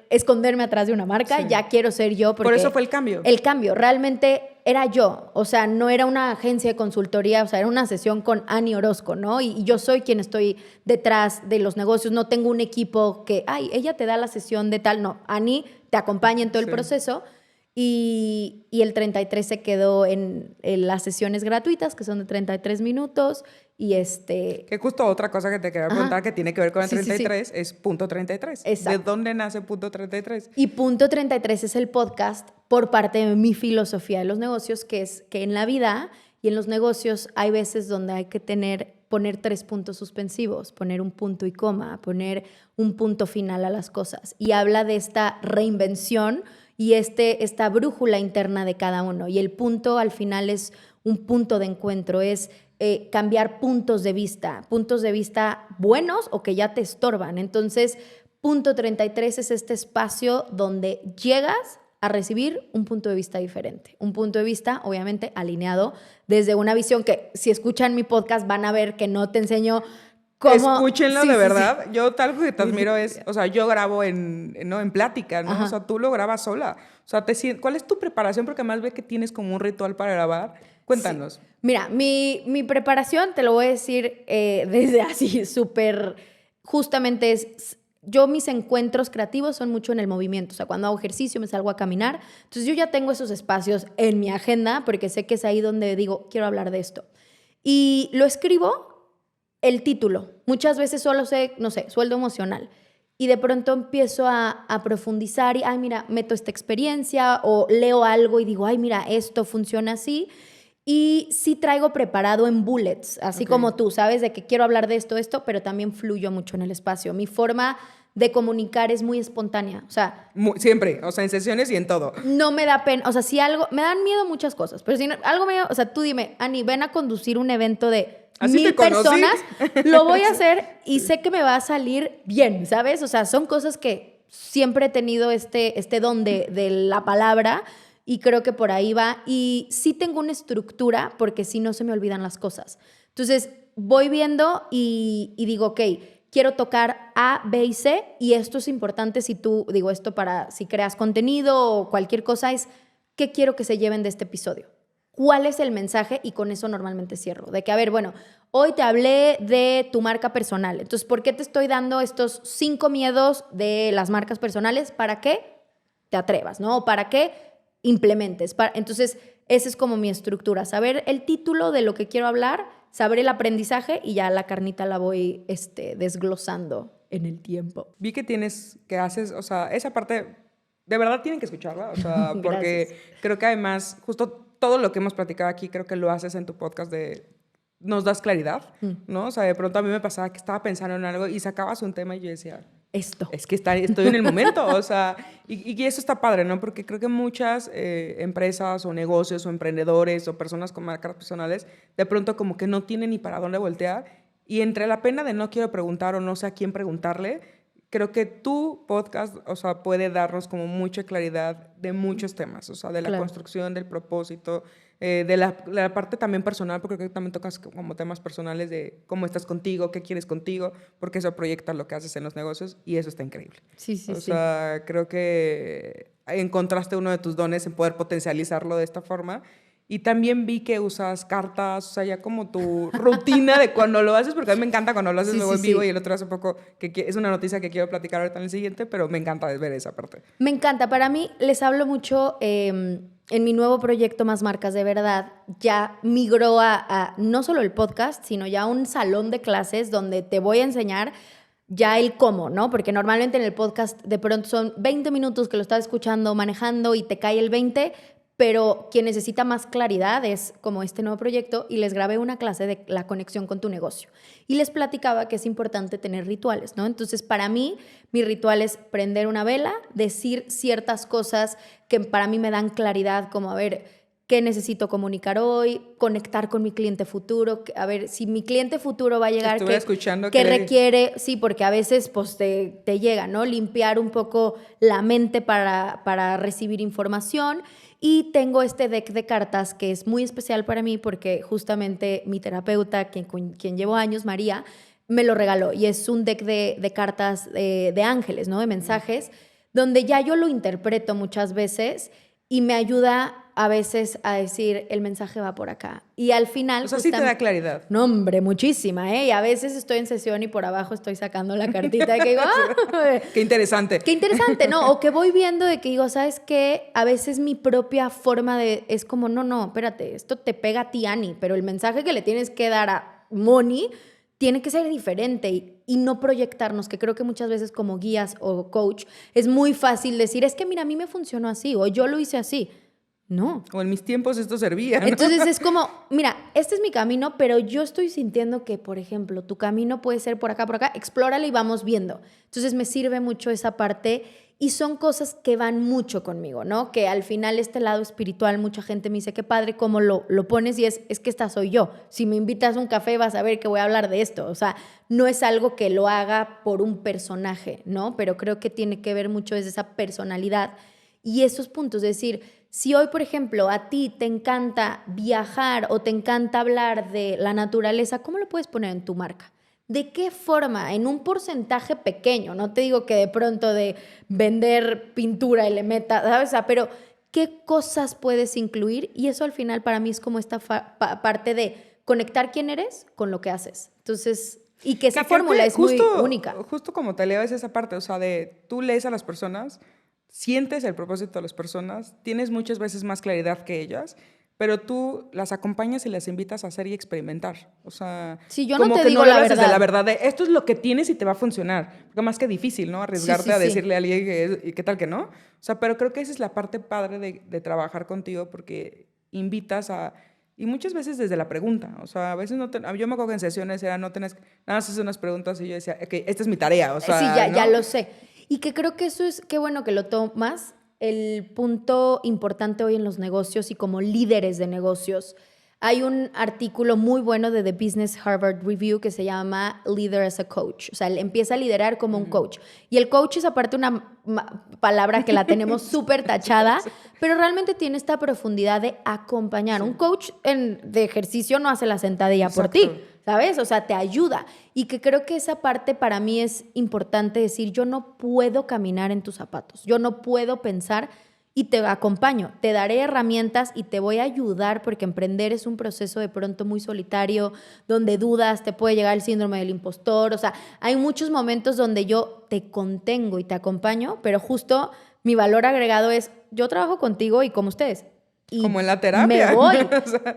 [SPEAKER 2] esconderme atrás de una marca, sí. Ya quiero ser yo.
[SPEAKER 1] Por eso fue el cambio.
[SPEAKER 2] El cambio, realmente era yo, o sea, no era una agencia de consultoría, o sea, era una sesión con Ani Orozco, ¿no? Y yo soy quien estoy detrás de los negocios, no tengo un equipo que, ay, ella te da la sesión de tal, no, Ani te acompaña en todo el proceso, y el 33 se quedó en las sesiones gratuitas, que son de 33 minutos,
[SPEAKER 1] Que justo otra cosa que te quería preguntar que tiene que ver con el 33 es punto 33.
[SPEAKER 2] Exacto.
[SPEAKER 1] ¿De dónde nace punto 33?
[SPEAKER 2] Y punto 33 es el podcast por parte de mi filosofía de los negocios, que es que en la vida y en los negocios hay veces donde hay que poner 3 puntos suspensivos, poner un punto y coma, poner un punto final a las cosas. Y habla de esta reinvención y esta brújula interna de cada uno. Y el punto al final es un punto de encuentro, es cambiar puntos de vista buenos o que ya te estorban. Entonces, punto 33 es este espacio donde llegas a recibir un punto de vista diferente. Un punto de vista, obviamente, alineado desde una visión que, si escuchan mi podcast, van a ver que no te enseño cómo...
[SPEAKER 1] Escúchenlo, de verdad. Yo tal que te admiro es, o sea, yo grabo en plática, ¿no?
[SPEAKER 2] Ajá.
[SPEAKER 1] O sea, tú lo grabas sola. O sea, ¿cuál es tu preparación? Porque además ve que tienes como un ritual para grabar. Cuéntanos.
[SPEAKER 2] Sí. Mira, mi preparación, te lo voy a decir desde así, súper... Justamente yo mis encuentros creativos son mucho en el movimiento. O sea, cuando hago ejercicio me salgo a caminar. Entonces yo ya tengo esos espacios en mi agenda porque sé que es ahí donde digo, quiero hablar de esto. Y lo escribo el título. Muchas veces solo sé, no sé, sueldo emocional. Y de pronto empiezo a profundizar y, ay, mira, meto esta experiencia o leo algo y digo, ay, mira, esto funciona así. Y sí traigo preparado en bullets, así como tú, ¿sabes? De que quiero hablar de esto, pero también fluyo mucho en el espacio. Mi forma de comunicar es muy espontánea, o sea...
[SPEAKER 1] Siempre, o sea, en sesiones y en todo.
[SPEAKER 2] No me da pena, o sea, si algo... Me dan miedo muchas cosas, pero si algo me... O sea, tú dime, Ani, ven a conducir un evento de 1000 personas, lo voy a hacer y sé que me va a salir bien, ¿sabes? O sea, son cosas que siempre he tenido este don de la palabra. Y creo que por ahí va. Y sí tengo una estructura porque si no se me olvidan las cosas. Entonces voy viendo y digo, ok, quiero tocar A, B y C y esto es importante si tú, digo esto para si creas contenido o cualquier cosa, es ¿qué quiero que se lleven de este episodio? ¿Cuál es el mensaje? Y con eso normalmente cierro. De que, a ver, bueno, hoy te hablé de tu marca personal. Entonces, ¿por qué te estoy dando estos 5 miedos de las marcas personales? ¿Para qué te atrevas, ¿no? ¿O para qué implementes? Entonces, esa es como mi estructura. Saber el título de lo que quiero hablar, saber el aprendizaje y ya la carnita la voy desglosando en el tiempo.
[SPEAKER 1] Vi que haces, o sea, esa parte, de verdad tienen que escucharla, o sea, porque creo que además, justo todo lo que hemos platicado aquí, creo que lo haces en tu podcast nos das claridad, ¿no? O sea, de pronto a mí me pasaba que estaba pensando en algo y sacabas un tema y yo decía...
[SPEAKER 2] Esto.
[SPEAKER 1] Es que estoy en el momento, o sea, y eso está padre, ¿no? Porque creo que muchas empresas o negocios o emprendedores o personas con marcas personales de pronto como que no tienen ni para dónde voltear y entre la pena de no quiero preguntar o no sé a quién preguntarle, creo que tu podcast, o sea, puede darnos como mucha claridad de muchos temas, o sea, de la construcción, del propósito, de la parte también personal, porque creo que también tocas como temas personales de cómo estás contigo, qué quieres contigo, porque eso proyecta lo que haces en los negocios y eso está increíble.
[SPEAKER 2] Sí.
[SPEAKER 1] O sea, creo que encontraste uno de tus dones en poder potencializarlo de esta forma. Y también vi que usas cartas, o sea, ya como tu rutina de cuando lo haces, porque a mí me encanta cuando lo haces luego en vivo y el otro hace poco, que es una noticia que quiero platicar ahorita en el siguiente, pero me encanta ver esa parte.
[SPEAKER 2] Me encanta. Para mí, les hablo mucho, en mi nuevo proyecto Más Marcas de Verdad, ya migró a no solo el podcast, sino ya un salón de clases donde te voy a enseñar ya el cómo, ¿no? Porque normalmente en el podcast de pronto son 20 minutos que lo estás escuchando, manejando y te cae el 20, pero quien necesita más claridad es como este nuevo proyecto y les grabé una clase de la conexión con tu negocio. Y les platicaba que es importante tener rituales, ¿no? Entonces, para mí, mi ritual es prender una vela, decir ciertas cosas que para mí me dan claridad, como, a ver, ¿qué necesito comunicar hoy? Conectar con mi cliente futuro. A ver, si mi cliente futuro va a llegar, ¿qué requiere? Sí, porque a veces pues, te llega, ¿no? Limpiar un poco la mente para recibir información. Y tengo este deck de cartas que es muy especial para mí porque justamente mi terapeuta, quien llevo años, María, me lo regaló. Y es un deck de cartas de ángeles, ¿no? De mensajes, donde ya yo lo interpreto muchas veces y me ayuda a veces a decir, el mensaje va por acá. Y al final...
[SPEAKER 1] O sea, sí te da claridad.
[SPEAKER 2] No, hombre, muchísima, ¿eh? Y a veces estoy en sesión y por abajo estoy sacando la cartita de que digo, ¡ah!
[SPEAKER 1] ¡Qué interesante!
[SPEAKER 2] ¡Qué interesante!, ¿no? O que voy viendo de que digo, ¿sabes qué? A veces mi propia forma es como, no, espérate, esto te pega a ti, Ani, pero el mensaje que le tienes que dar a money, tiene que ser diferente y no proyectarnos, que creo que muchas veces como guías o coach es muy fácil decir, es que mira, a mí me funcionó así o yo lo hice así. No.
[SPEAKER 1] O en mis tiempos esto servía, ¿no?
[SPEAKER 2] Entonces es como, mira, este es mi camino, pero yo estoy sintiendo que, por ejemplo, tu camino puede ser por acá, explóralo y vamos viendo. Entonces me sirve mucho esa parte y son cosas que van mucho conmigo, ¿no? Que al final este lado espiritual, mucha gente me dice, qué padre cómo lo pones y es que esta soy yo. Si me invitas a un café vas a ver que voy a hablar de esto. O sea, no es algo que lo haga por un personaje, ¿no? Pero creo que tiene que ver mucho desde esa personalidad y esos puntos, es decir, si hoy, por ejemplo, a ti te encanta viajar o te encanta hablar de la naturaleza, ¿cómo lo puedes poner en tu marca? ¿De qué forma? En un porcentaje pequeño. No te digo que de pronto de vender pintura y le meta, ¿sabes? O sea, pero ¿qué cosas puedes incluir? Y eso al final para mí es como esta parte de conectar quién eres con lo que haces. Entonces, y que esa fórmula es muy única.
[SPEAKER 1] Justo como te leo es esa parte, o sea, de tú lees a las personas, sientes el propósito de las personas, tienes muchas veces más claridad que ellas, pero tú las acompañas y las invitas a hacer y experimentar. O sea,
[SPEAKER 2] si yo
[SPEAKER 1] como
[SPEAKER 2] no te
[SPEAKER 1] que
[SPEAKER 2] digo
[SPEAKER 1] no
[SPEAKER 2] la
[SPEAKER 1] hablas
[SPEAKER 2] verdad.
[SPEAKER 1] desde la verdad de esto es lo que tienes y te va a funcionar. Porque más que difícil, ¿no? Arriesgarte a decirle a alguien que qué tal que no. O sea, pero creo que esa es la parte padre de trabajar contigo porque invitas a... Y muchas veces desde la pregunta, o sea, a veces no yo me acuerdo que en sesiones era no tenés, nada más hacer unas preguntas y yo decía, okay, esta es mi tarea, o sea,
[SPEAKER 2] sí,
[SPEAKER 1] ¿no?
[SPEAKER 2] ya lo sé. Y que creo que eso es, qué bueno que lo tomas, el punto importante hoy en los negocios y como líderes de negocios. Hay un artículo muy bueno de The Business Harvard Review que se llama Leader as a Coach. O sea, él empieza a liderar como un coach. Y el coach es aparte una palabra que la tenemos súper tachada, pero realmente tiene esta profundidad de acompañar. Un coach de ejercicio no hace la sentadilla por ti, ¿sabes? O sea, te ayuda. Y que creo que esa parte para mí es importante decir, yo no puedo caminar en tus zapatos. Yo no puedo pensar y te acompaño, te daré herramientas y te voy a ayudar porque emprender es un proceso de pronto muy solitario, donde dudas, te puede llegar el síndrome del impostor, o sea, hay muchos momentos donde yo te contengo y te acompaño, pero justo mi valor agregado es, yo trabajo contigo y como ustedes. Y
[SPEAKER 1] como en la terapia.
[SPEAKER 2] Me voy.
[SPEAKER 1] O sea,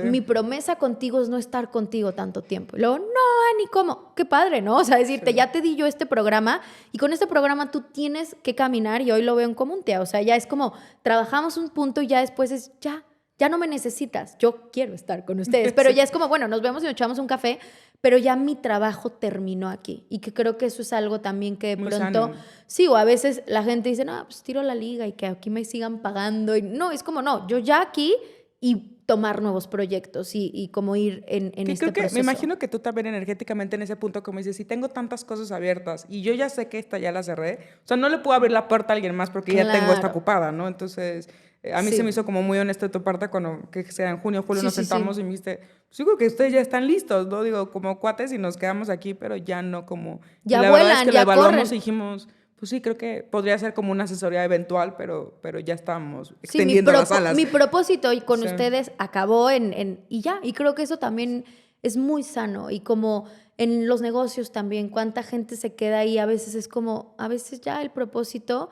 [SPEAKER 2] mi promesa contigo es no estar contigo tanto tiempo. Y luego, no, ni cómo. Qué padre, ¿no? O sea, decirte, ya te di yo este programa y con este programa tú tienes que caminar y hoy lo veo en común, tía. O sea, ya es como, trabajamos un punto y ya después es, ya no me necesitas. Yo quiero estar con ustedes. Pero ya es como, bueno, nos vemos y nos echamos un café, pero ya mi trabajo terminó aquí. Y que creo que eso es algo también que de
[SPEAKER 1] muy
[SPEAKER 2] pronto...
[SPEAKER 1] sano.
[SPEAKER 2] Sí, o a veces la gente dice, no, pues tiro la liga y que aquí me sigan pagando. Y no, es como, no, yo ya aquí y tomar nuevos proyectos y como ir en este
[SPEAKER 1] creo que,
[SPEAKER 2] proceso.
[SPEAKER 1] me imagino que tú también energéticamente en ese punto, como dices, si tengo tantas cosas abiertas y yo ya sé que esta ya la cerré, o sea, no le puedo abrir la puerta a alguien más porque ya tengo esta ocupada, ¿no? Entonces, a mí se me hizo como muy honesto de tu parte cuando, que sea en junio o julio, nos sentamos y me dijiste, pues digo que ustedes ya están listos, ¿no? Digo, como cuates y nos quedamos aquí, pero ya no como...
[SPEAKER 2] Ya
[SPEAKER 1] y la
[SPEAKER 2] vuelan,
[SPEAKER 1] verdad es que
[SPEAKER 2] ya
[SPEAKER 1] lo evaluamos
[SPEAKER 2] corren.
[SPEAKER 1] y dijimos... Pues sí, creo que podría ser como una asesoría eventual, pero ya estamos
[SPEAKER 2] Sí,
[SPEAKER 1] extendiendo las alas.
[SPEAKER 2] Mi propósito y con ustedes acabó y ya. Y creo que eso también es muy sano. Y como en los negocios también, cuánta gente se queda ahí. A veces es como, a veces ya el propósito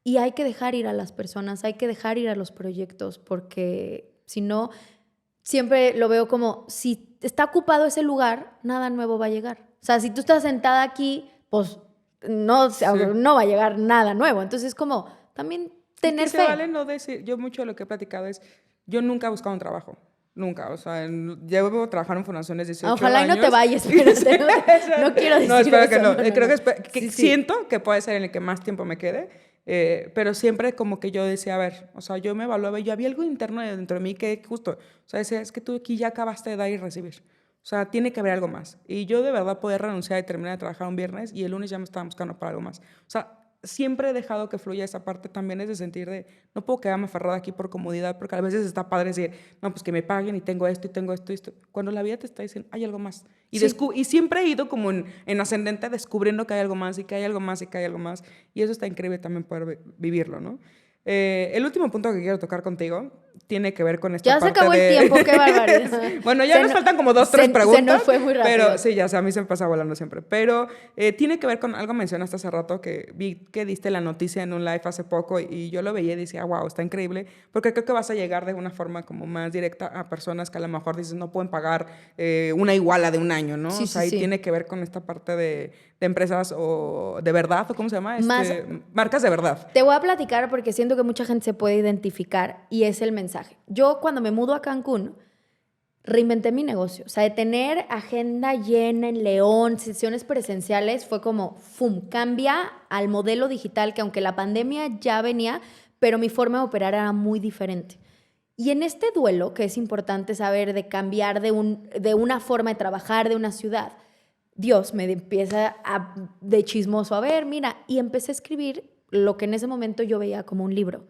[SPEAKER 2] y hay que dejar ir a las personas, hay que dejar ir a los proyectos, porque si no, siempre lo veo como, si está ocupado ese lugar, nada nuevo va a llegar. O sea, si tú estás sentada aquí, pues... No va a llegar nada nuevo. Entonces es como también tener fe.
[SPEAKER 1] Vale no decir, yo mucho de lo que he platicado es, yo nunca he buscado un trabajo. Nunca, o sea, llevo trabajando en fundaciones 18 años.
[SPEAKER 2] Ojalá y no te vayas, espérate, no quiero decir
[SPEAKER 1] no, espero
[SPEAKER 2] eso.
[SPEAKER 1] que no. Creo que siento que puede ser en el que más tiempo me quede, pero siempre como que yo decía, a ver, o sea, yo me evaluaba y yo había algo interno dentro de mí que justo, o sea, decía, es que tú aquí ya acabaste de dar y recibir. O sea, tiene que haber algo más. Y yo de verdad podía renunciar y terminar de trabajar un viernes y el lunes ya me estaba buscando para algo más. O sea, siempre he dejado que fluya esa parte también es de sentir de, no puedo quedarme aferrada aquí por comodidad, porque a veces está padre decir, no, pues que me paguen y tengo esto y tengo esto y esto. Cuando la vida te está diciendo, hay algo más. Y, y siempre he ido como en ascendente descubriendo que hay algo más y que hay algo más y que hay algo más. Y eso está increíble también poder vivirlo, ¿no? El último punto que quiero tocar contigo tiene que ver con esta
[SPEAKER 2] Ya
[SPEAKER 1] parte
[SPEAKER 2] se acabó el tiempo, qué barbaridad.
[SPEAKER 1] Bueno, ya nos faltan como 2, 3 preguntas.
[SPEAKER 2] Se nos fue muy rápido.
[SPEAKER 1] Pero sí, ya sé, a mí se me pasa volando siempre. Pero tiene que ver con algo mencionaste hace rato que vi que diste la noticia en un live hace poco y yo lo veía y decía, wow, está increíble, porque creo que vas a llegar de una forma como más directa a personas que a lo mejor dices no pueden pagar una iguala de un año, ¿no?
[SPEAKER 2] Sí,
[SPEAKER 1] o sea,
[SPEAKER 2] sí,
[SPEAKER 1] y
[SPEAKER 2] sí.
[SPEAKER 1] tiene que ver con esta parte de empresas o de verdad, o ¿cómo se llama?
[SPEAKER 2] Más-
[SPEAKER 1] Marcas de verdad.
[SPEAKER 2] Te voy a platicar porque siento que mucha gente se puede identificar y es el mensaje. Yo cuando me mudo a Cancún, reinventé mi negocio. O sea, de tener agenda llena en León, sesiones presenciales, fue como, ¡fum!, cambia al modelo digital que aunque la pandemia ya venía, pero mi forma de operar era muy diferente. Y en este duelo, que es importante saber de cambiar de una forma de trabajar, de una ciudad, Dios me empieza de chismoso a ver, mira, y empecé a escribir lo que en ese momento yo veía como un libro.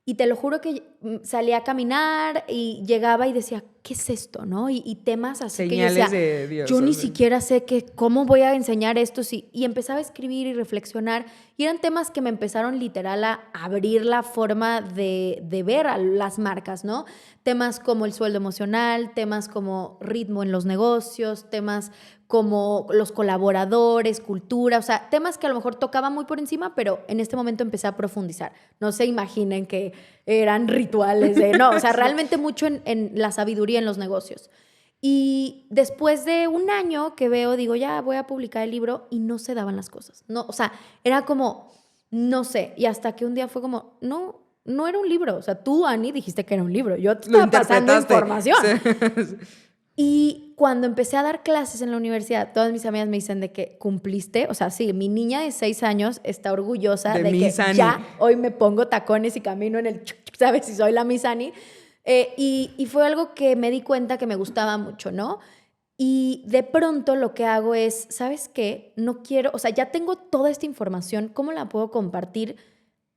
[SPEAKER 2] Y te lo juro que salía a caminar y llegaba y decía, ¿qué es esto? ¿No? Y temas así
[SPEAKER 1] Señales
[SPEAKER 2] que yo decía,
[SPEAKER 1] de Dios.
[SPEAKER 2] yo ni
[SPEAKER 1] así.
[SPEAKER 2] siquiera sé cómo voy a enseñar esto. Sí. Y empezaba a escribir y reflexionar. Y eran temas que me empezaron literal a abrir la forma de ver a las marcas, ¿no? Temas como el sueldo emocional, temas como ritmo en los negocios, temas como los colaboradores, cultura, o sea, temas que a lo mejor tocaba muy por encima, pero en este momento empecé a profundizar. No se imaginen que eran rituales no, o sea, realmente mucho en la sabiduría en los negocios. Y después de un año que veo, digo, ya voy a publicar el libro y no se daban las cosas. No, o sea, era como, no sé, y hasta que un día fue como, no era un libro. O sea, tú, Ani, dijiste que era un libro. Yo te estaba pasando información.
[SPEAKER 1] Sí.
[SPEAKER 2] Y cuando empecé a dar clases en la universidad, todas mis amigas me dicen de que cumpliste. O sea, sí, mi niña de 6 años está orgullosa de que
[SPEAKER 1] Miss Annie.
[SPEAKER 2] ya hoy me pongo tacones y camino en el ¿sabes? Si soy la Miss Annie. Y fue algo que me di cuenta que me gustaba mucho, ¿no? Y de pronto lo que hago es, ¿sabes qué? No quiero, o sea, ya tengo toda esta información, ¿cómo la puedo compartir?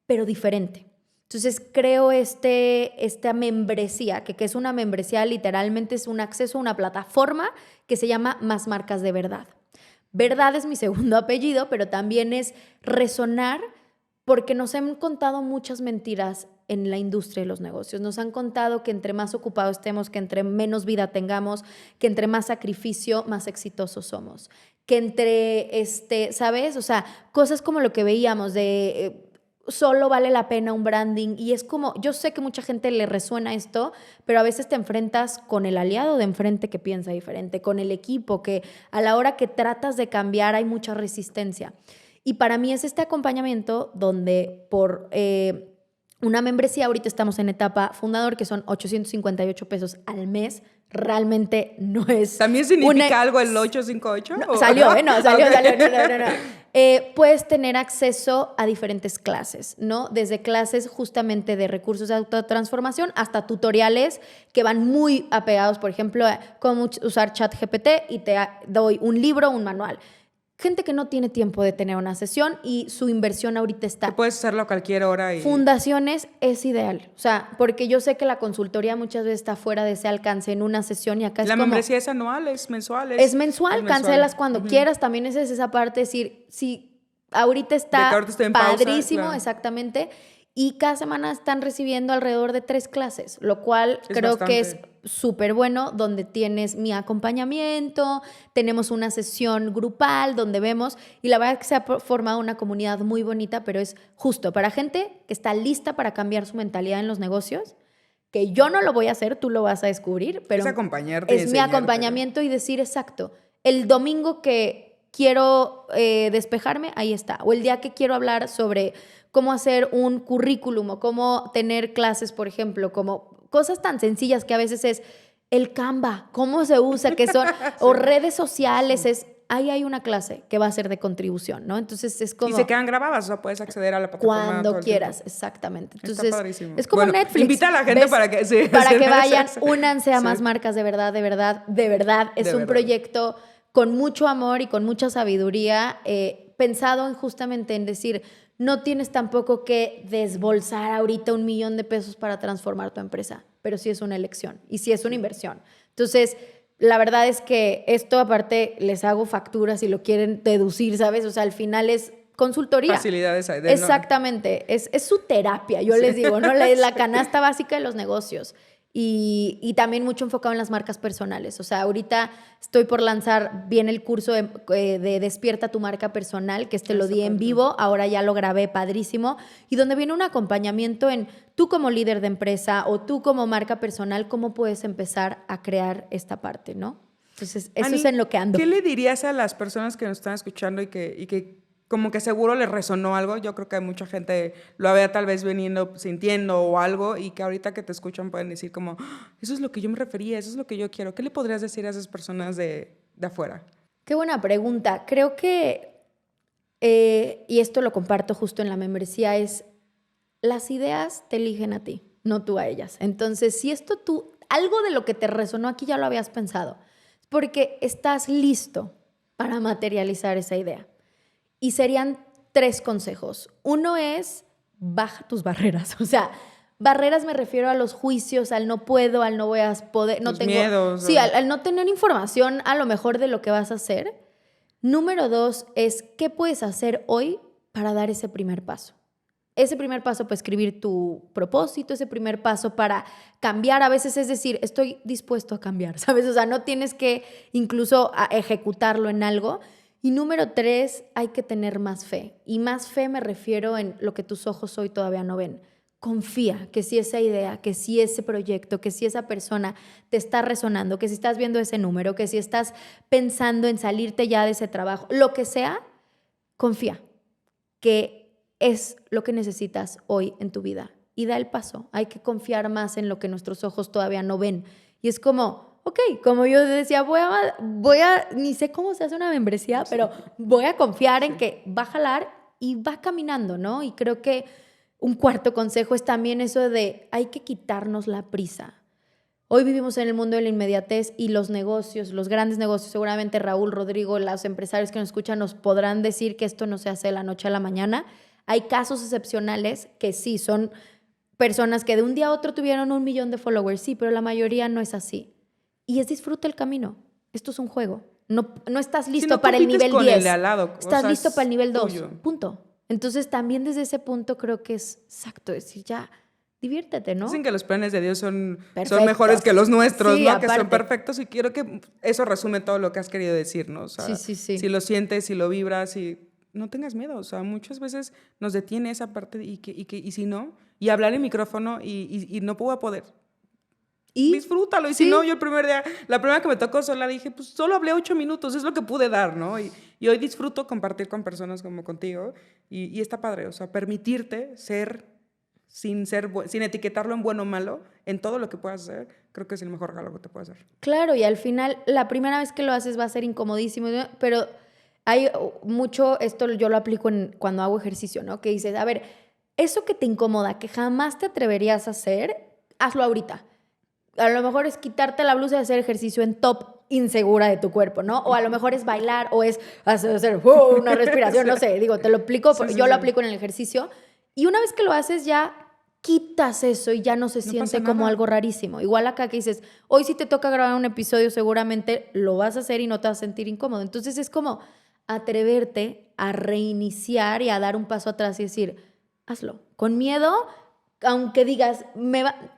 [SPEAKER 2] Pero diferente. Entonces creo esta membresía, que es una membresía, literalmente es un acceso a una plataforma que se llama Más Marcas de Verdad. Verdad es mi segundo apellido, pero también es resonar porque nos han contado muchas mentiras en la industria de los negocios. Nos han contado que entre más ocupados estemos, que entre menos vida tengamos, que entre más sacrificio, más exitosos somos. Que entre, ¿sabes? O sea, cosas como lo que veíamos de solo vale la pena un branding. Y es como, yo sé que mucha gente le resuena esto, pero a veces te enfrentas con el aliado de enfrente que piensa diferente, con el equipo que a la hora que tratas de cambiar hay mucha resistencia. Y para mí es este acompañamiento donde por una membresía, ahorita estamos en etapa fundador, que son 858 pesos al mes, realmente no es...
[SPEAKER 1] ¿También significa algo el 858?
[SPEAKER 2] No, salió.
[SPEAKER 1] Okay.
[SPEAKER 2] No. Puedes tener acceso a diferentes clases, ¿no? Desde clases justamente de recursos de autotransformación hasta tutoriales que van muy apegados, por ejemplo, a cómo usar ChatGPT y te doy un libro, un manual. Gente que no tiene tiempo de tener una sesión y su inversión ahorita está.
[SPEAKER 1] Que puedes hacerlo a cualquier hora.
[SPEAKER 2] Fundaciones es ideal. O sea, porque yo sé que la consultoría muchas veces está fuera de ese alcance en una sesión y acá es como...
[SPEAKER 1] La membresía es anual, es mensual.
[SPEAKER 2] Es mensual, cancelas cuando quieras. También es esa parte de decir, si ahorita está padrísimo,
[SPEAKER 1] claro.
[SPEAKER 2] Exactamente. Y cada semana están recibiendo alrededor de 3 clases, lo cual creo
[SPEAKER 1] bastante.
[SPEAKER 2] que es súper bueno, donde tienes mi acompañamiento, tenemos una sesión grupal donde vemos, y la verdad es que se ha formado una comunidad muy bonita, pero es justo para gente que está lista para cambiar su mentalidad en los negocios, que yo no lo voy a hacer, tú lo vas a descubrir, pero
[SPEAKER 1] es acompañarte,
[SPEAKER 2] es mi acompañamiento y decir, exacto, el domingo que quiero despejarme, ahí está, o el día que quiero hablar sobre cómo hacer un currículum o cómo tener clases, por ejemplo, como cosas tan sencillas que a veces es el Canva, cómo se usa, que son, o redes sociales, ahí hay una clase que va a ser de contribución, ¿no? Entonces es como...
[SPEAKER 1] Y se quedan grabadas, o sea, puedes acceder a la plataforma
[SPEAKER 2] cuando quieras, exactamente. Entonces,
[SPEAKER 1] está padrísimo.
[SPEAKER 2] Es como Netflix.
[SPEAKER 1] Invita a la gente para que... Sí,
[SPEAKER 2] para que vayan, únanse a Más Marcas de Verdad, de verdad, de verdad. Es un proyecto con mucho amor y con mucha sabiduría, pensado justamente en decir... No tienes tampoco que desbolsar ahorita $1 millón de pesos para transformar tu empresa, pero sí es una elección y sí es una inversión. Entonces, la verdad es que esto aparte les hago facturas si lo quieren deducir, ¿sabes? O sea, al final es consultoría.
[SPEAKER 1] Facilidades hay de
[SPEAKER 2] Exactamente, es su terapia, yo les digo, ¿no? La canasta básica de los negocios. Y también mucho enfocado en las marcas personales. O sea, ahorita estoy por lanzar bien el curso de Despierta tu marca personal, que lo di en vivo, ahora ya lo grabé padrísimo, y donde viene un acompañamiento en tú como líder de empresa o tú como marca personal, cómo puedes empezar a crear esta parte, ¿no? Entonces, eso
[SPEAKER 1] Ani,
[SPEAKER 2] es en lo que ando.
[SPEAKER 1] ¿Qué le dirías a las personas que nos están escuchando y que como que seguro les resonó algo? Yo creo que mucha gente lo había tal vez veniendo sintiendo o algo y que ahorita que te escuchan pueden decir como, eso es lo que yo me refería, eso es lo que yo quiero. ¿Qué le podrías decir a esas personas de afuera?
[SPEAKER 2] Qué buena pregunta. Creo que, y esto lo comparto justo en la membresía, es las ideas te eligen a ti, no tú a ellas. Entonces, si algo de lo que te resonó aquí ya lo habías pensado, es porque estás listo para materializar esa idea. Y serían 3 consejos. Uno es, baja tus barreras. O sea, barreras me refiero a los juicios, al no puedo, al no voy a poder, no tengo
[SPEAKER 1] miedos.
[SPEAKER 2] Sí, al no tener información a lo mejor de lo que vas a hacer. Número 2 es, ¿qué puedes hacer hoy para dar ese primer paso? Ese primer paso para escribir tu propósito, ese primer paso para cambiar. A veces es decir, estoy dispuesto a cambiar, ¿sabes? O sea, no tienes que incluso ejecutarlo en algo. Y número 3, hay que tener más fe. Y más fe me refiero en lo que tus ojos hoy todavía no ven. Confía que si esa idea, que si ese proyecto, que si esa persona te está resonando, que si estás viendo ese número, que si estás pensando en salirte ya de ese trabajo, lo que sea, confía que es lo que necesitas hoy en tu vida. Y da el paso. Hay que confiar más en lo que nuestros ojos todavía no ven. Y es como... Ok, como yo decía, voy a, ni sé cómo se hace una membresía, pero voy a confiar en que va a jalar y va caminando, ¿no? Y creo que un cuarto consejo es también eso de hay que quitarnos la prisa. Hoy vivimos en el mundo de la inmediatez y los negocios, los grandes negocios, seguramente Raúl, Rodrigo, los empresarios que nos escuchan nos podrán decir que esto no se hace de la noche a la mañana. Hay casos excepcionales que sí, son personas que de un día a otro tuvieron 1 millón de followers, sí, pero la mayoría no es así. Y disfruta el camino. Esto es un juego. No estás listo para el nivel 10.
[SPEAKER 1] El de al lado.
[SPEAKER 2] Estás listo para el nivel 2. Punto. Entonces, también desde ese punto creo que es exacto decir, ya, diviértete, ¿no?
[SPEAKER 1] Dicen que los planes de Dios son mejores que los nuestros,
[SPEAKER 2] sí,
[SPEAKER 1] ¿no?
[SPEAKER 2] Aparte.
[SPEAKER 1] Que son perfectos y quiero que eso resume todo lo que has querido decir, ¿no? O sea,
[SPEAKER 2] sí.
[SPEAKER 1] Si lo sientes, si lo vibras, no tengas miedo. O sea, muchas veces nos detiene esa parte y si no, y hablar en micrófono y no puedo poder. ¿Y? Disfrútalo. Y si no, yo el primer día, la primera que me tocó sola, dije, pues solo hablé 8 minutos, es lo que pude dar, ¿no? Y hoy disfruto compartir con personas como contigo y está padre, o sea, permitirte ser, sin etiquetarlo en bueno o malo, en todo lo que puedas hacer, creo que es el mejor regalo que te puedes hacer.
[SPEAKER 2] Claro, y al final, la primera vez que lo haces va a ser incomodísimo, pero hay mucho, esto yo lo aplico cuando hago ejercicio, ¿no? Que dices, a ver, eso que te incomoda, que jamás te atreverías a hacer, hazlo ahorita. A lo mejor es quitarte la blusa y hacer ejercicio en top insegura de tu cuerpo, ¿no? O a lo mejor es bailar o es hacer una respiración, no sé, digo, te lo aplico, yo lo aplico en el ejercicio. Y una vez que lo haces ya quitas eso y ya no se siente como algo rarísimo. Igual acá que dices, hoy si te toca grabar un episodio seguramente lo vas a hacer y no te vas a sentir incómodo. Entonces es como atreverte a reiniciar y a dar un paso atrás y decir, hazlo. Con miedo... Aunque digas,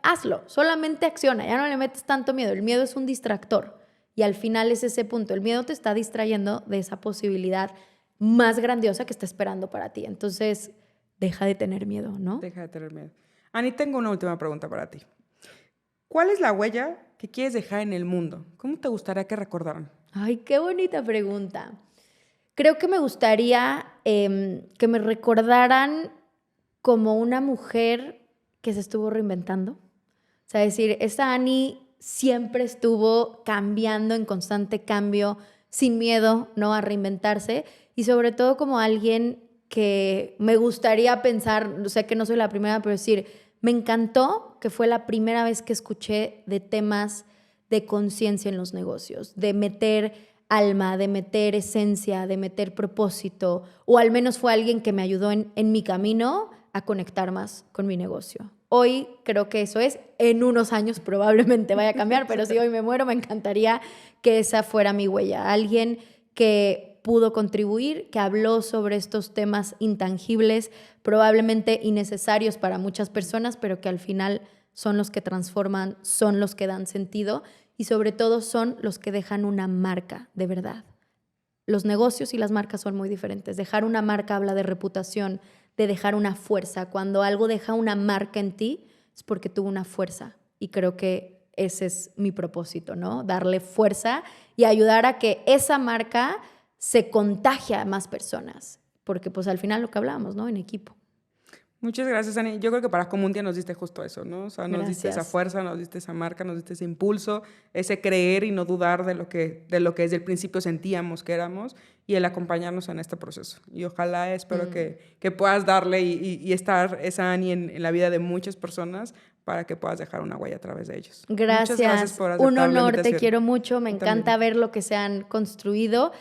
[SPEAKER 2] hazlo, solamente acciona, ya no le metes tanto miedo. El miedo es un distractor y al final es ese punto. El miedo te está distrayendo de esa posibilidad más grandiosa que está esperando para ti. Entonces, deja de tener miedo, ¿no?
[SPEAKER 1] Deja de tener miedo. Ani, tengo una última pregunta para ti. ¿Cuál es la huella que quieres dejar en el mundo? ¿Cómo te gustaría que recordaran?
[SPEAKER 2] Ay, qué bonita pregunta. Creo que me gustaría que me recordaran como una mujer que se estuvo reinventando. O sea, decir, esa Ani siempre estuvo cambiando, en constante cambio, sin miedo, ¿no? A reinventarse. Y sobre todo como alguien que me gustaría pensar, sé que no soy la primera, pero decir, me encantó que fue la primera vez que escuché de temas de conciencia en los negocios, de meter alma, de meter esencia, de meter propósito, o al menos fue alguien que me ayudó en mi camino a conectar más con mi negocio. Hoy creo que eso es, en unos años probablemente vaya a cambiar, pero si hoy me muero me encantaría que esa fuera mi huella. Alguien que pudo contribuir, que habló sobre estos temas intangibles, probablemente innecesarios para muchas personas, pero que al final son los que transforman, son los que dan sentido y sobre todo son los que dejan una marca de verdad. Los negocios y las marcas son muy diferentes. Dejar una marca habla de reputación, de dejar una fuerza. Cuando algo deja una marca en ti es porque tuvo una fuerza y creo que ese es mi propósito, ¿no? Darle fuerza y ayudar a que esa marca se contagie a más personas, porque pues al final lo que hablábamos, ¿no? En equipo.
[SPEAKER 1] Muchas gracias, Ani. Yo creo que para Comuntia nos diste justo eso, ¿no? O sea, nos diste esa
[SPEAKER 2] Gracias.
[SPEAKER 1] fuerza, nos diste esa marca, nos diste ese impulso, ese creer y no dudar de lo que desde el principio sentíamos que éramos y el acompañarnos en este proceso. Y ojalá, espero que puedas darle y estar esa Ani en la vida de muchas personas para que puedas dejar una huella a través de ellos.
[SPEAKER 2] Gracias.
[SPEAKER 1] Muchas gracias por aceptar
[SPEAKER 2] Un
[SPEAKER 1] la
[SPEAKER 2] honor, te
[SPEAKER 1] invitación.
[SPEAKER 2] quiero mucho, me encanta
[SPEAKER 1] también.
[SPEAKER 2] ver lo que se han construido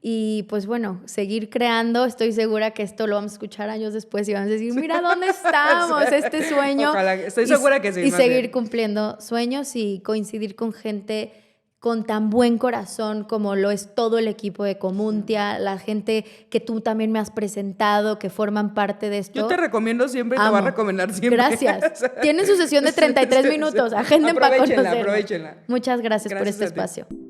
[SPEAKER 2] y pues bueno, seguir creando. Estoy segura que esto lo vamos a escuchar años después y vamos a decir, mira dónde estamos, este sueño.
[SPEAKER 1] Ojalá, estoy segura que sí.
[SPEAKER 2] Y
[SPEAKER 1] más
[SPEAKER 2] seguir
[SPEAKER 1] bien.
[SPEAKER 2] cumpliendo sueños y coincidir con gente con tan buen corazón como lo es todo el equipo de Comuntia, la gente que tú también me has presentado, que forman parte de esto.
[SPEAKER 1] Yo te recomiendo siempre y te voy a recomendar siempre.
[SPEAKER 2] Gracias. Tienen su sesión de 33 minutos. Agenden para conocerla.
[SPEAKER 1] Aprovechenla.
[SPEAKER 2] Muchas gracias por
[SPEAKER 1] Gracias
[SPEAKER 2] este
[SPEAKER 1] a ti.
[SPEAKER 2] espacio.